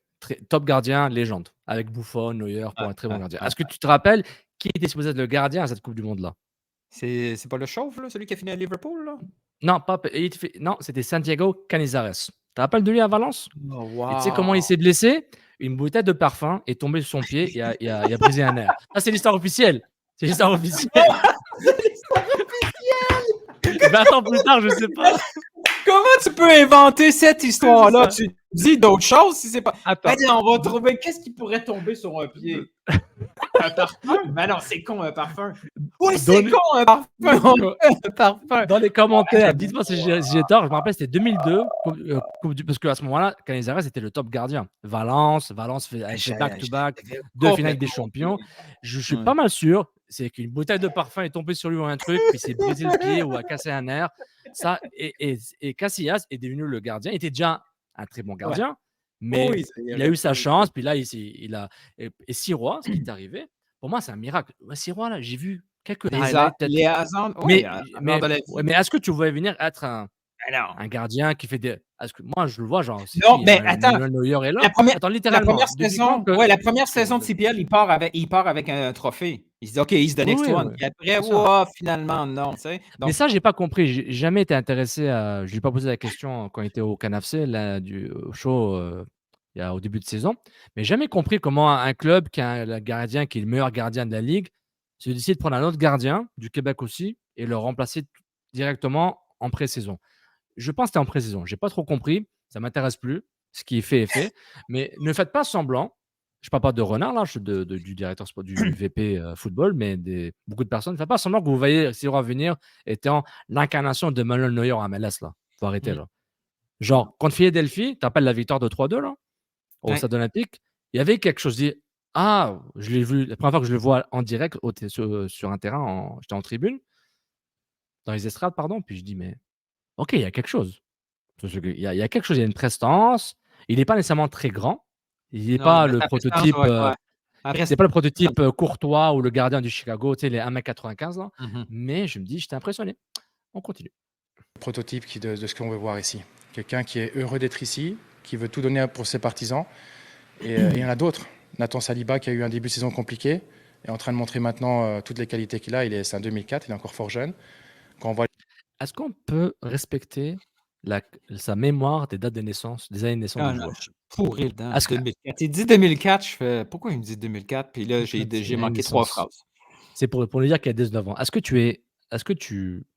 Top gardien, légende, avec Buffon, Neuer, pour un très bon gardien. Est-ce que tu te rappelles qui était supposé être le gardien à cette Coupe du Monde-là? C'est pas le chauve, là, celui qui a fini à Liverpool, là? Non, c'était Santiago Canizares. Tu te rappelles de lui à Valence? Oh, wow. Et tu sais comment il s'est blessé? Une bouteille de parfum est tombée sur son pied et a brisé un nerf. Ça, c'est l'histoire officielle. C'est l'histoire officielle. C'est l'histoire officielle. Ben attends, plus tard, je sais pas. Comment tu peux inventer cette histoire-là? Tu dis d'autres choses si c'est pas. Attends. Allez, on va trouver qu'est-ce qui pourrait tomber sur un pied. Un parfum? Ben non, c'est con, un parfum. Oui, c'est con, un parfum. Dans les commentaires, dites-moi si j'ai tort. Je me rappelle, c'était 2002, parce qu'à ce moment-là, Canizares était le top gardien. Valence fait back-to-back, 2 finales des champions. Je suis pas mal sûr, c'est qu'une bouteille de parfum est tombée sur lui ou un truc, puis s'est brisé le pied ou a cassé un nerf. Ça, et Casillas est devenu le gardien. Il était déjà un très bon gardien. Ouais. Mais il a eu sa chance, puis là, et Sirois, ce qui est arrivé, pour moi, c'est un miracle. Sirois, là, j'ai vu quelques highlights. Mais est-ce que tu voulais venir être un gardien qui fait des. Est-ce que moi, je le vois, genre. Non, mais attends. La première saison de CPL, il part avec un trophée. Il se dit, OK, il se donne extra. Et après, finalement, non. Mais ça, j'ai pas compris. J'ai jamais été intéressé à. Je lui ai pas posé la question quand il était au Canafc, au show au début de saison. Mais jamais compris comment un club qui a un gardien qui est le meilleur gardien de la ligue se décide de prendre un autre gardien, du Québec aussi, et le remplacer directement en pré-saison. Je pense que c'était en pré-saison. Je n'ai pas trop compris. Ça ne m'intéresse plus. Ce qui est fait est fait. Mais ne faites pas semblant. Je ne parle pas de Renard, là, du directeur sport, du VP football, mais beaucoup de personnes. Ne faites pas semblant que vous voyez Sidrois venir étant l'incarnation de Manuel Neuer en MLS. Il faut arrêter. Là. Genre, contre Philadelphie, tu appelles la victoire de 3-2 là, au Stade olympique. Il y avait quelque chose. Je dis, je l'ai vu, la première fois que je le vois en direct sur un terrain, j'étais en tribune, dans les estrades, pardon, puis je dis, mais OK, il y a quelque chose. Il y a quelque chose, il y a une prestance. Il n'est pas nécessairement très grand. Il n'est pas le prototype. C'est pas le prototype Courtois ou le gardien du Chicago, tu sais, les 1m95 là. Mais je me dis, j'étais impressionné. On continue. Prototype de ce qu'on veut voir ici. Quelqu'un qui est heureux d'être ici, qui veut tout donner pour ses partisans. Et il y en a d'autres. Nathan Saliba, qui a eu un début de saison compliqué, est en train de montrer maintenant toutes les qualités qu'il a. C'est un 2004, il est encore fort jeune. Est-ce qu'on peut respecter sa mémoire des dates de naissance, des années de naissance du joueur? Je suis pourri dedans. 2004. Il dit 2004, je fais pourquoi il me dit 2004? Puis là, j'ai manqué 3 phrases. C'est pour lui dire qu'il a 19 ans.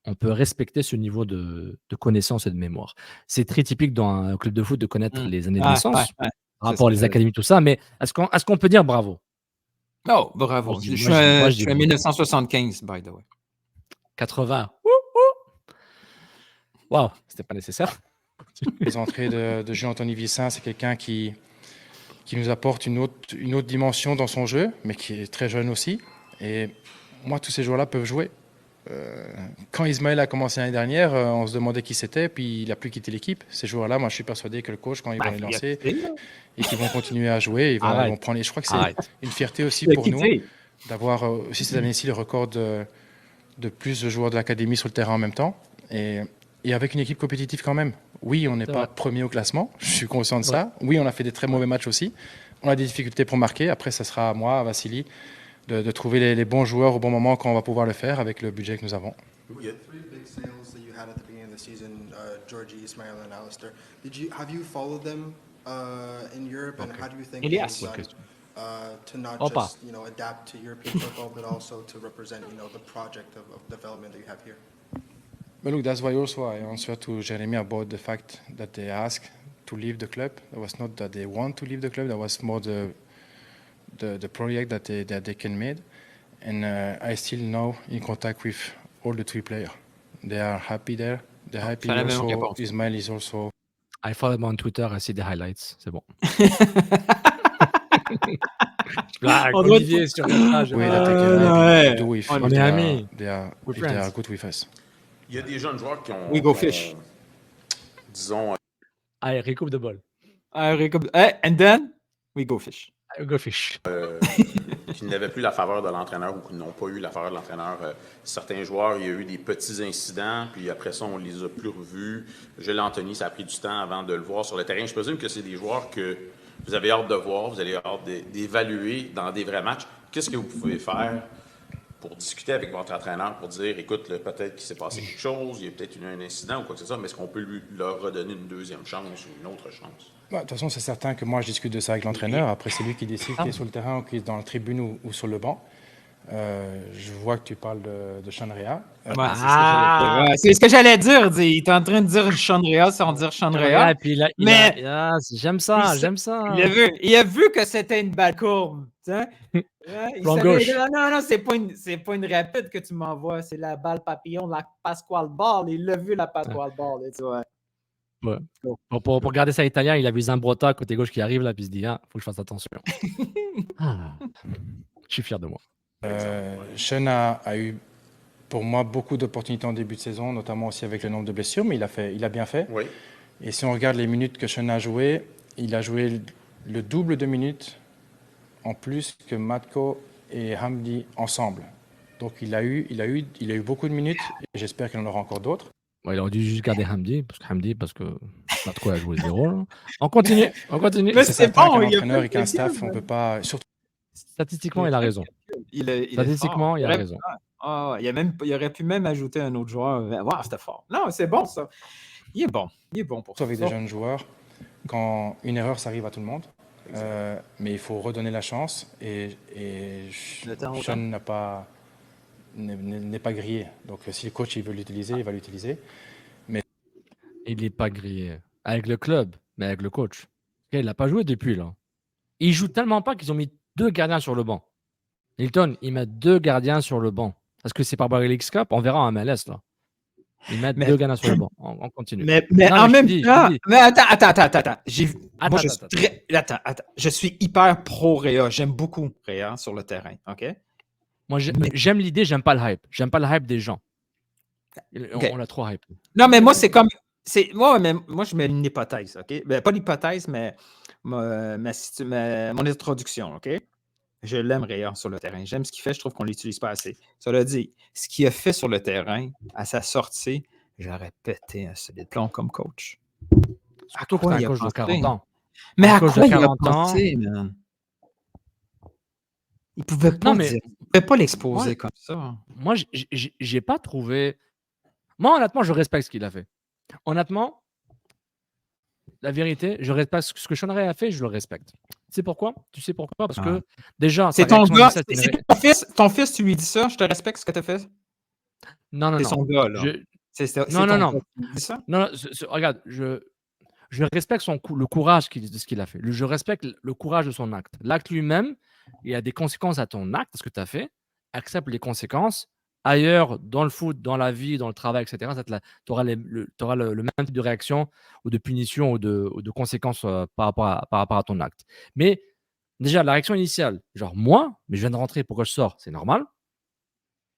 On peut respecter ce niveau de connaissance et de mémoire? C'est très typique dans un club de foot de connaître les années de naissance, par rapport aux académies, tout ça, mais est-ce qu'on peut dire bravo? Oh, bravo. Je suis en 1975, by the way. 80. Waouh, c'était pas nécessaire. Les entrées de Jean-Anthony Vissin, c'est quelqu'un qui nous apporte une autre dimension dans son jeu, mais qui est très jeune aussi. Et moi, tous ces joueurs-là peuvent jouer. Quand Ismaël a commencé l'année dernière, on se demandait qui c'était, puis il n'a plus quitté l'équipe. Ces joueurs-là, moi, je suis persuadé que le coach, quand il va les lancer, et qu'ils vont continuer à jouer, ils vont prendre. Et je crois que c'est une fierté aussi pour nous d'avoir aussi cette année-ci le record de plus de joueurs de l'académie sur le terrain en même temps. Et avec une équipe compétitive quand même. Oui, on n'est pas premier au classement, je suis conscient de ça. Oui, on a fait des très mauvais matchs aussi. On a des difficultés pour marquer. Après, ça sera à moi, à Vassili, de trouver les bons joueurs au bon moment quand on va pouvoir le faire avec le budget que nous avons. Georgie, Ismail, and Alistair. Have you followed them in Europe, and how do you think Elias. To not just adapt to European football, but also to represent the project of development that you have here? But look, that's why also I answered to Jeremy about the fact that they asked to leave the club. It was not that they want to leave the club. That was more the project that they can make. And I still now in contact with all the 3 players. They are happy there. They're happy also. Ismail is also. I follow them on Twitter. I see the highlights. C'est bon. Olivier sur le page. On est amis. They are good with us. Il y a des jeunes joueurs qui ont... We go fish. Disons... I recoupe the ball. And then, we go fish. I go fish. Qui n'avaient plus la faveur de l'entraîneur ou qui n'ont pas eu la faveur de l'entraîneur. Certains joueurs, il y a eu des petits incidents, puis après ça, on ne les a plus revus. Gilles Anthony, ça a pris du temps avant de le voir sur le terrain. Je présume que c'est des joueurs que vous avez hâte de voir, vous avez hâte d'évaluer dans des vrais matchs. Qu'est-ce que vous pouvez faire pour discuter avec votre entraîneur, pour dire, écoute, peut-être qu'il s'est passé quelque chose, il y a peut-être eu un incident ou quoi que ce soit, mais est-ce qu'on peut leur redonner une deuxième chance ou une autre chance? De toute façon, c'est certain que moi, je discute de ça avec l'entraîneur. Après, c'est lui qui décide qui est sur le terrain ou qui est dans la tribune ou sur le banc. Je vois que tu parles de Chandrea. C'est ce que j'allais dire. Il est en train de dire Chandrea sans dire Chandrea. Mais j'aime ça. Il a vu que c'était une balle courbe. Non, c'est pas une rapide que tu m'envoies. C'est la balle papillon, la Pasquale Ball. Il l'a vu, la Pasquale Ball. Ouais. Pour garder ça italien, il a vu Zambrotta côté gauche qui arrive là, puis il se dit faut que je fasse attention. Je suis fier de moi. Sean a eu pour moi beaucoup d'opportunités en début de saison, notamment aussi avec le nombre de blessures, mais il a bien fait. Oui. Et si on regarde les minutes que Sean a joué, il a joué le double de minutes en plus que Matko et Hamdi ensemble. Donc il a eu beaucoup de minutes et j'espère qu'il en aura encore d'autres. Ouais, il aurait dû juste garder Hamdi parce que Matko a joué 0. On continue. Mais c'est bon, il y a un entraîneur et qu'un staff, on peut pas. Surtout... Statistiquement, il a raison. Statistiquement, il a raison. Il aurait pu même ajouter un autre joueur. Wow, c'était fort. Non, c'est bon ça. Il est bon pour ça. Avec des jeunes joueurs. quand une erreur, ça arrive à tout le monde. Mais il faut redonner la chance et Sean n'est pas grillé. Donc si le coach il veut l'utiliser, il va l'utiliser. Mais il n'est pas grillé avec le club, mais avec le coach. Il n'a pas joué depuis là. Il joue tellement pas qu'ils ont mis 2 gardiens sur le banc. Hilton, il met 2 gardiens sur le banc. Est-ce que c'est par Barry League Cup? On verra en MLS là. Ils mettent 2 gardiens sur le banc. On continue. Mais en même temps. Mais attends. Je suis hyper pro Réa. J'aime beaucoup Réa sur le terrain. OK? Moi, j'aime l'idée, j'aime pas le hype. J'aime pas le hype des gens. On l'a trop hype. Non, mais moi, c'est comme. Moi, je mets une hypothèse. OK? Ben, pas l'hypothèse, mais mon introduction. OK? Je l'aime, Réa, sur le terrain. J'aime ce qu'il fait. Je trouve qu'on ne l'utilise pas assez. Cela dit, ce qu'il a fait sur le terrain, à sa sortie, j'aurais pété un solide plomb comme coach. Surtout que c'est un coach de 40 ans. Mais à quoi il a pensé, man? Il pouvait pas l'exposer comme ça. Moi, j'ai pas trouvé... Moi, honnêtement, je respecte ce qu'il a fait. Honnêtement, la vérité, je respecte ce que Sean Ray a fait, je le respecte. Tu sais pourquoi? Parce que déjà... C'est ton gars, c'est ton fils, tu lui dis ça, je te respecte ce que tu as fait? Non. C'est son gars, là. Non. Regarde, je respecte le courage de ce qu'il a fait. Je respecte le courage de son acte. L'acte lui-même, il y a des conséquences à ton acte, ce que tu as fait. Accepte les conséquences. Ailleurs, dans le foot, dans la vie, dans le travail, etc., tu auras le même type de réaction ou de punition ou de conséquences par rapport à ton acte. Mais déjà, la réaction initiale, genre moi, mais je viens de rentrer, pourquoi je sors? C'est normal.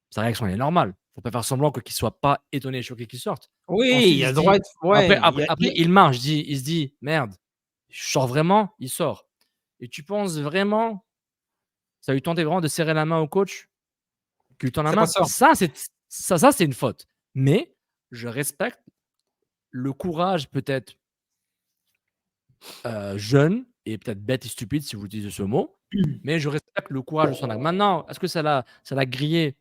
Sa réaction, elle est normale. Il ne faut pas faire semblant qu'il ne soit pas étonné et choqué qu'il sorte. Oui, ensuite, il a le droit de... Après, il marche, il se dit, merde, je sors vraiment, il sort. Et tu penses vraiment, ça lui tentait vraiment de serrer la main au coach? Qu'il lui tend la main? Ça, c'est une faute. Mais je respecte le courage peut-être jeune et peut-être bête et stupide, si vous utilisez ce mot, mais je respecte le courage de son acte. Maintenant, est-ce que ça l'a grillé?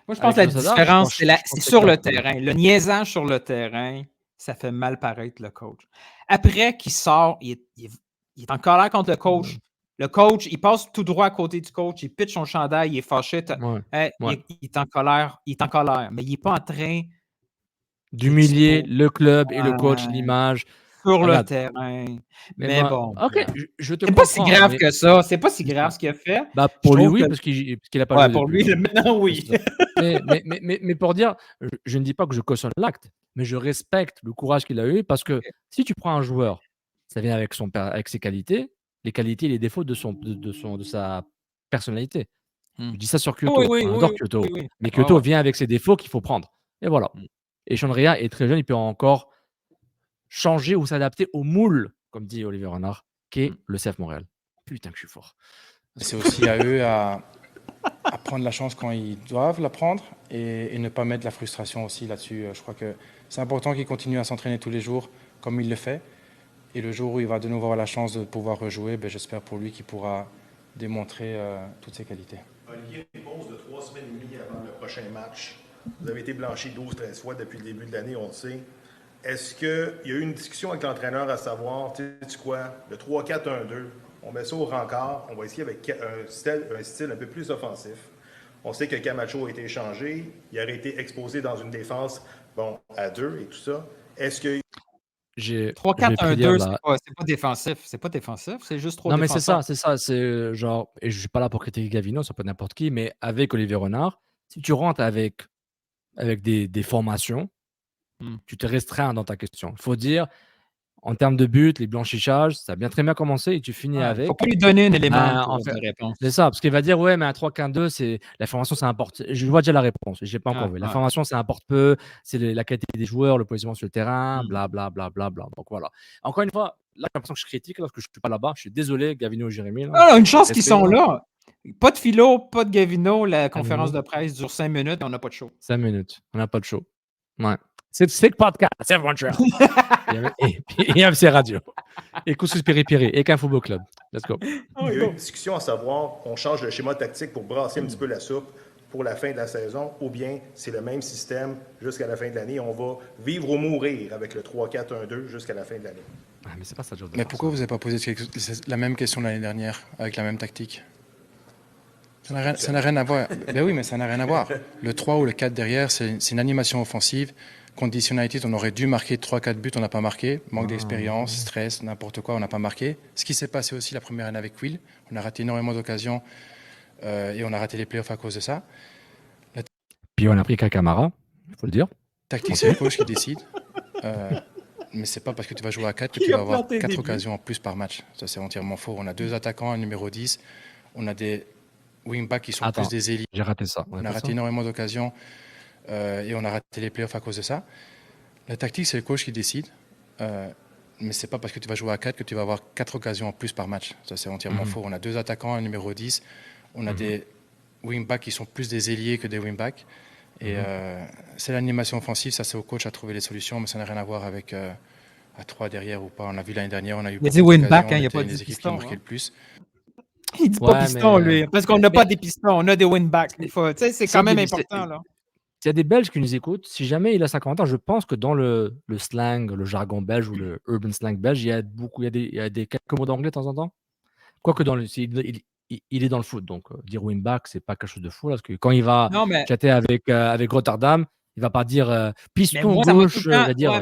Moi, je pense que la différence, c'est sur le terrain. Le niaisage sur le terrain, ça fait mal paraître le coach. Après qu'il sort, il est en colère contre le coach. Le coach, il passe tout droit à côté du coach, il pitche son chandail, il est fâché. Il est en colère, mais il n'est pas en train d'humilier le club et le coach, l'image. Sur le terrain. Mais bon. OK, je te comprends. C'est pas si grave que ça. C'est pas si grave ce qu'il a fait. Pour lui, oui, parce qu'il n'a pas joué. Pour lui, maintenant, oui. mais pour dire, je ne dis pas que je cautionne l'acte, mais je respecte le courage qu'il a eu parce que si tu prends un joueur, ça vient avec ses qualités, les qualités et les défauts de sa personnalité. Je dis ça sur Kyoto. On adore Kyoto. Mais Kyoto vient avec ses défauts qu'il faut prendre. Et voilà. Et Sean Ray est très jeune, il peut encore changer ou s'adapter au moule, comme dit Olivier Renard, qui est le CF Montréal. Putain que je suis fort. C'est aussi à eux à prendre la chance quand ils doivent la prendre et ne pas mettre la frustration aussi là-dessus. Je crois que c'est important qu'il continue à s'entraîner tous les jours comme il le fait. Et le jour où il va de nouveau avoir la chance de pouvoir rejouer, j'espère pour lui qu'il pourra démontrer toutes ses qualités. Olivier, une pause de 3 semaines et demie avant le prochain match. Vous avez été blanchi 12-13 fois depuis le début de l'année, on le sait. Est-ce qu'il y a eu une discussion avec l'entraîneur à savoir, tu sais quoi, le 3-4-1-2, on met ça au rencard, on va essayer avec un style un peu plus offensif. On sait que Camacho a été échangé, il aurait été exposé dans une défense à 2 et tout ça. Est-ce que... 3-4-1-2, c'est pas défensif. C'est pas défensif, c'est juste trop défensif. Non, mais c'est ça. C'est genre, et je suis pas là pour critiquer Gavino, ça peut être n'importe qui, mais avec Olivier Renard, si tu rentres avec des formations, tu te restreins dans ta question. Il faut dire, en termes de but, les blanchissages, ça a très bien commencé et tu finis avec. Il ne faut pas lui donner un élément de réponse. C'est ça, parce qu'il va dire, ouais, mais un 3-15-2, la formation, ça importe. Je vois déjà la réponse, je n'ai pas encore vu. La formation, ça importe peu, c'est la qualité des joueurs, le positionnement sur le terrain, blablabla. Donc voilà. Encore une fois, là, j'ai l'impression que je critique parce que je ne suis pas là-bas. Je suis désolé, Gavino et Jérémy. Une chance qu'ils sont là. Pas de philo, pas de Gavino. La conférence de presse dure 5 minutes et on n'a pas de show. 5 minutes, on n'a pas de show. Ouais. C'est le podcast, c'est Montréal. Et MC Radio. Et Couscous Piri-Piri. Et qu'un football club. Let's go. Il y a eu une discussion à savoir, on change le schéma tactique pour brasser un petit peu la soupe. pour la fin de la saison, ou bien c'est le même système jusqu'à la fin de l'année. On va vivre ou mourir avec le 3-4-1-2 jusqu'à la fin de l'année. Ah, mais c'est pas ça, Mais pourquoi vous n'avez pas posé la même question l'année dernière avec la même tactique? Ça n'a rien à voir. Ben oui, mais ça n'a rien à voir. Le 3 ou le 4 derrière, c'est une animation offensive. Conditionnalité, on aurait dû marquer 3-4 buts, on n'a pas marqué. Manque d'expérience, stress, n'importe quoi, on n'a pas marqué. Ce qui s'est passé aussi la première année avec Will, on a raté énormément d'occasions et on a raté les playoffs à cause de ça. Puis on a pris Kakamara, il faut le dire. Tactique, c'est le coach qui décide. Mais c'est pas parce que tu vas jouer à 4 que tu vas avoir 4 occasions en plus par match. Ça, c'est entièrement faux. On a 2 attaquants, un numéro 10. On a des wingbacks qui sont plus des ailiers. J'ai raté ça. On a raté énormément d'occasions et on a raté les playoffs à cause de ça. La tactique, c'est le coach qui décide. Mais c'est pas parce que tu vas jouer à 4 que tu vas avoir 4 occasions en plus par match. Ça, c'est entièrement faux. On a 2 attaquants, un numéro 10. On a des wingbacks qui sont plus des ailiers que des wingbacks. Et c'est l'animation offensive, ça c'est au coach à trouver les solutions, mais ça n'a rien à voir avec à 3 derrière ou pas. On a vu l'année dernière, on a eu beaucoup d'occasions. Il dit winback, il n'y a pas de équipes qui ont marqué le plus. Il dit pas piston, lui, parce qu'on n'a pas des pistons, on a des winbacks. C'est quand même important. Là. S'il y a des Belges qui nous écoutent, si jamais il a 50 ans, je pense que dans le slang, le jargon belge ou le urban slang belge, il y a quelques mots d'anglais de temps en temps. Quoique il est dans le foot, donc dire winback, c'est pas quelque chose de fou. Là, parce que quand il va chatter avec Rotterdam, il va pas dire piston gauche.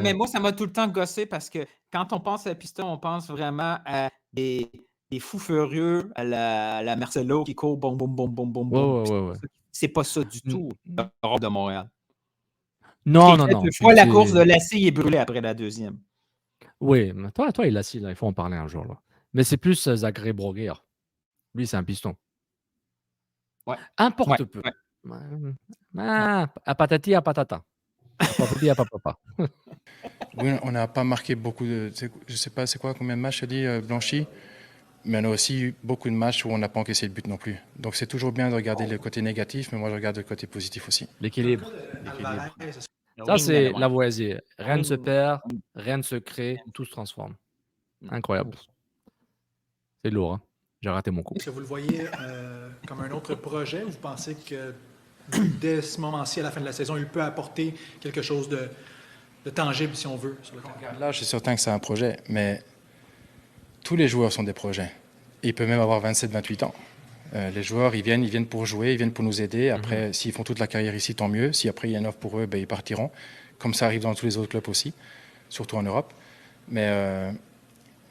Mais moi, ça m'a tout le temps gossé parce que quand on pense à piston, on pense vraiment à des fous furieux, à la Marcelo qui court boum, boum, boum, boum, boum, boum. C'est pas ça du tout, l'Europe de Montréal. Non. Une fois la course de Lassie est brûlée après la deuxième. Oui, mais toi, il est Lassie, là. Il faut en parler un jour. Là. Mais c'est plus Zachary Broguer. Lui, c'est un piston. Ouais. Importe peu. Ouais. À patati, à patata. À papati, à papapa. Oui, on n'a pas marqué beaucoup de... Je sais pas, c'est quoi, combien de matchs, dit Blanchy? Mais on a aussi eu beaucoup de matchs où on n'a pas encaissé le but non plus. Donc c'est toujours bien de regarder le côté négatif, mais moi je regarde le côté positif aussi. L'équilibre. Ça, c'est Lavoisier. Rien ne se perd, rien ne se crée, tout se transforme. Incroyable. C'est lourd, hein? J'ai raté mon coup. Est-ce que vous le voyez comme un autre projet ou vous pensez que dès ce moment-ci, à la fin de la saison, il peut apporter quelque chose de tangible, si on veut, sur le terrain? Là, je suis certain que c'est un projet, mais tous les joueurs sont des projets. Et ils peuvent même avoir 27-28 ans. Les joueurs, ils viennent pour jouer, ils viennent pour nous aider. Après, s'ils font toute la carrière ici, tant mieux. Si après il y a une offre pour eux, ils partiront. Comme ça arrive dans tous les autres clubs aussi, surtout en Europe. Mais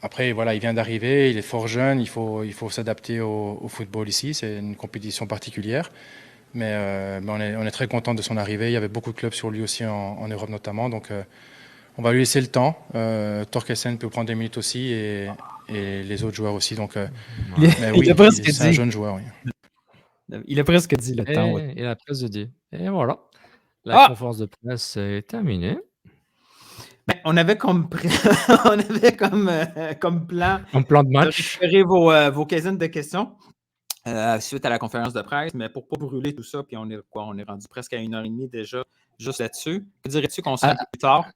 après, voilà, il vient d'arriver, il est fort jeune, il faut s'adapter au football ici. C'est une compétition particulière. Mais on est très content de son arrivée. Il y avait beaucoup de clubs sur lui aussi en Europe notamment. Donc on va lui laisser le temps. Torkelsen peut prendre des minutes aussi et les autres joueurs aussi. Donc, c'est un jeune joueur. Oui. Il a presque dit le temps. Ouais. Il a presque dit. Et voilà. La conférence de presse est terminée. On avait comme plan de match. De récupérer vos quinzaines de questions suite à la conférence de presse, mais pour ne pas brûler tout ça, puis on est rendu presque à 1h30 déjà, juste là-dessus. Que dirais-tu qu'on s'en plus tard?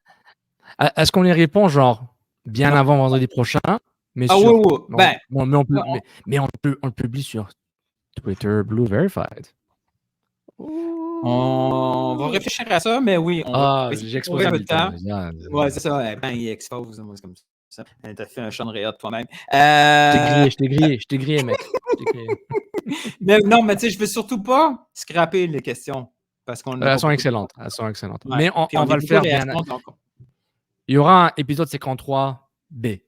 Est-ce qu'on les répond genre bien avant vendredi prochain? Mais oui. Mais on le publie sur Twitter Blue Verified. On va réfléchir à ça, mais oui. J'ai exposé le temps. Ouais, c'est ça. Il expose. Moi, c'est comme ça. T'as fait un chant de réa de toi-même. Je t'ai grillé, mec. Non, mais tu sais, je veux surtout pas scraper les questions. Parce qu'on Elles sont excellentes. Ouais. Mais on va le faire bien. Il y aura un épisode 53B.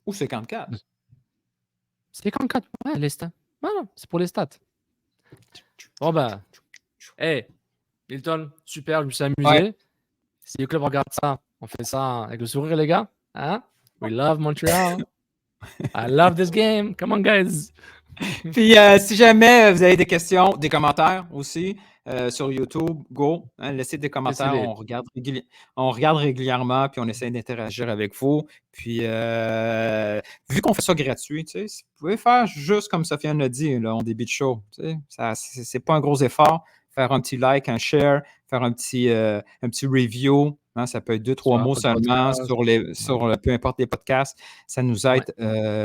Ou 54. 54, ouais, les stats. Voilà, c'est pour les stats. Bon, hey, Milton, super, je me suis amusé. Ouais. Si le club regarde ça, on fait ça avec le sourire, les gars. Hein? We love Montreal. I love this game. Come on, guys. Puis, si jamais vous avez des questions, des commentaires aussi sur YouTube, go. Laissez des commentaires. On regarde régulièrement, puis on essaie d'interagir avec vous. Puis, vu qu'on fait ça gratuit, vous pouvez faire juste comme Sofiane l'a dit là, en début de show. C'est pas un gros effort. Faire un petit like, un share, faire un petit review. Hein, ça peut être 2-3 mots seulement sur peu importe les podcasts. Ça nous aide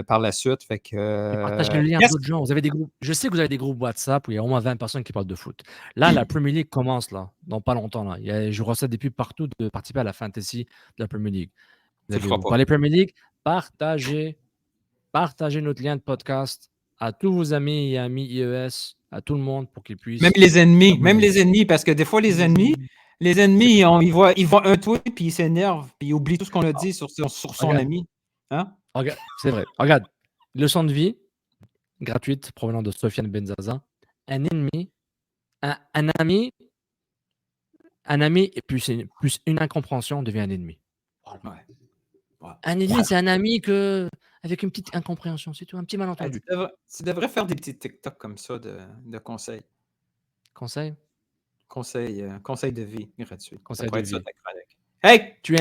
par la suite. Fait que, partagez le lien à d'autres gens. Vous avez des groupes. Je sais que vous avez des groupes WhatsApp où il y a au moins 20 personnes qui parlent de foot. Là, la Premier League commence là, dans pas longtemps. Là. Je reçois des pubs partout de participer à la fantasy de la Premier League. Vous parlez Premier League, partagez notre lien de podcast à tous vos amis et amis IES, à tout le monde pour qu'ils puissent. Même les ennemis, parce que des fois, les ennemis, ils voient un tweet, puis ils s'énervent, puis ils oublient tout ce qu'on a dit sur son ami. Hein? C'est vrai. Regarde, leçon de vie gratuite provenant de Sofiane Benzaza. Un ennemi, un ami et plus une incompréhension devient un ennemi. Un ennemi, c'est un ami avec une petite incompréhension, c'est tout, un petit malentendu. Tu devrais faire des petits TikTok comme ça de conseils. Conseils? Conseils de vie gratuits. Conseils de vie. Hey! Tu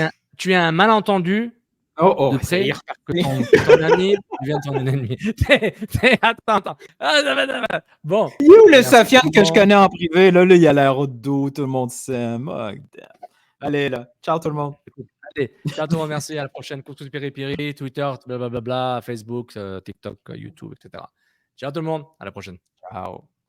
es un malentendu de près que ton ami devient ton ennemi. Attends. Bon. Il est où le Sofiane que je connais en privé? Là, il a l'air doux, tout le monde s'aime. Allez, là. Ciao tout le monde. Allez, ciao tout le monde, merci. À la prochaine. Couscous Piri-Piri, Twitter, blablabla, Facebook, TikTok, YouTube, etc. Ciao tout le monde. À la prochaine. Ciao.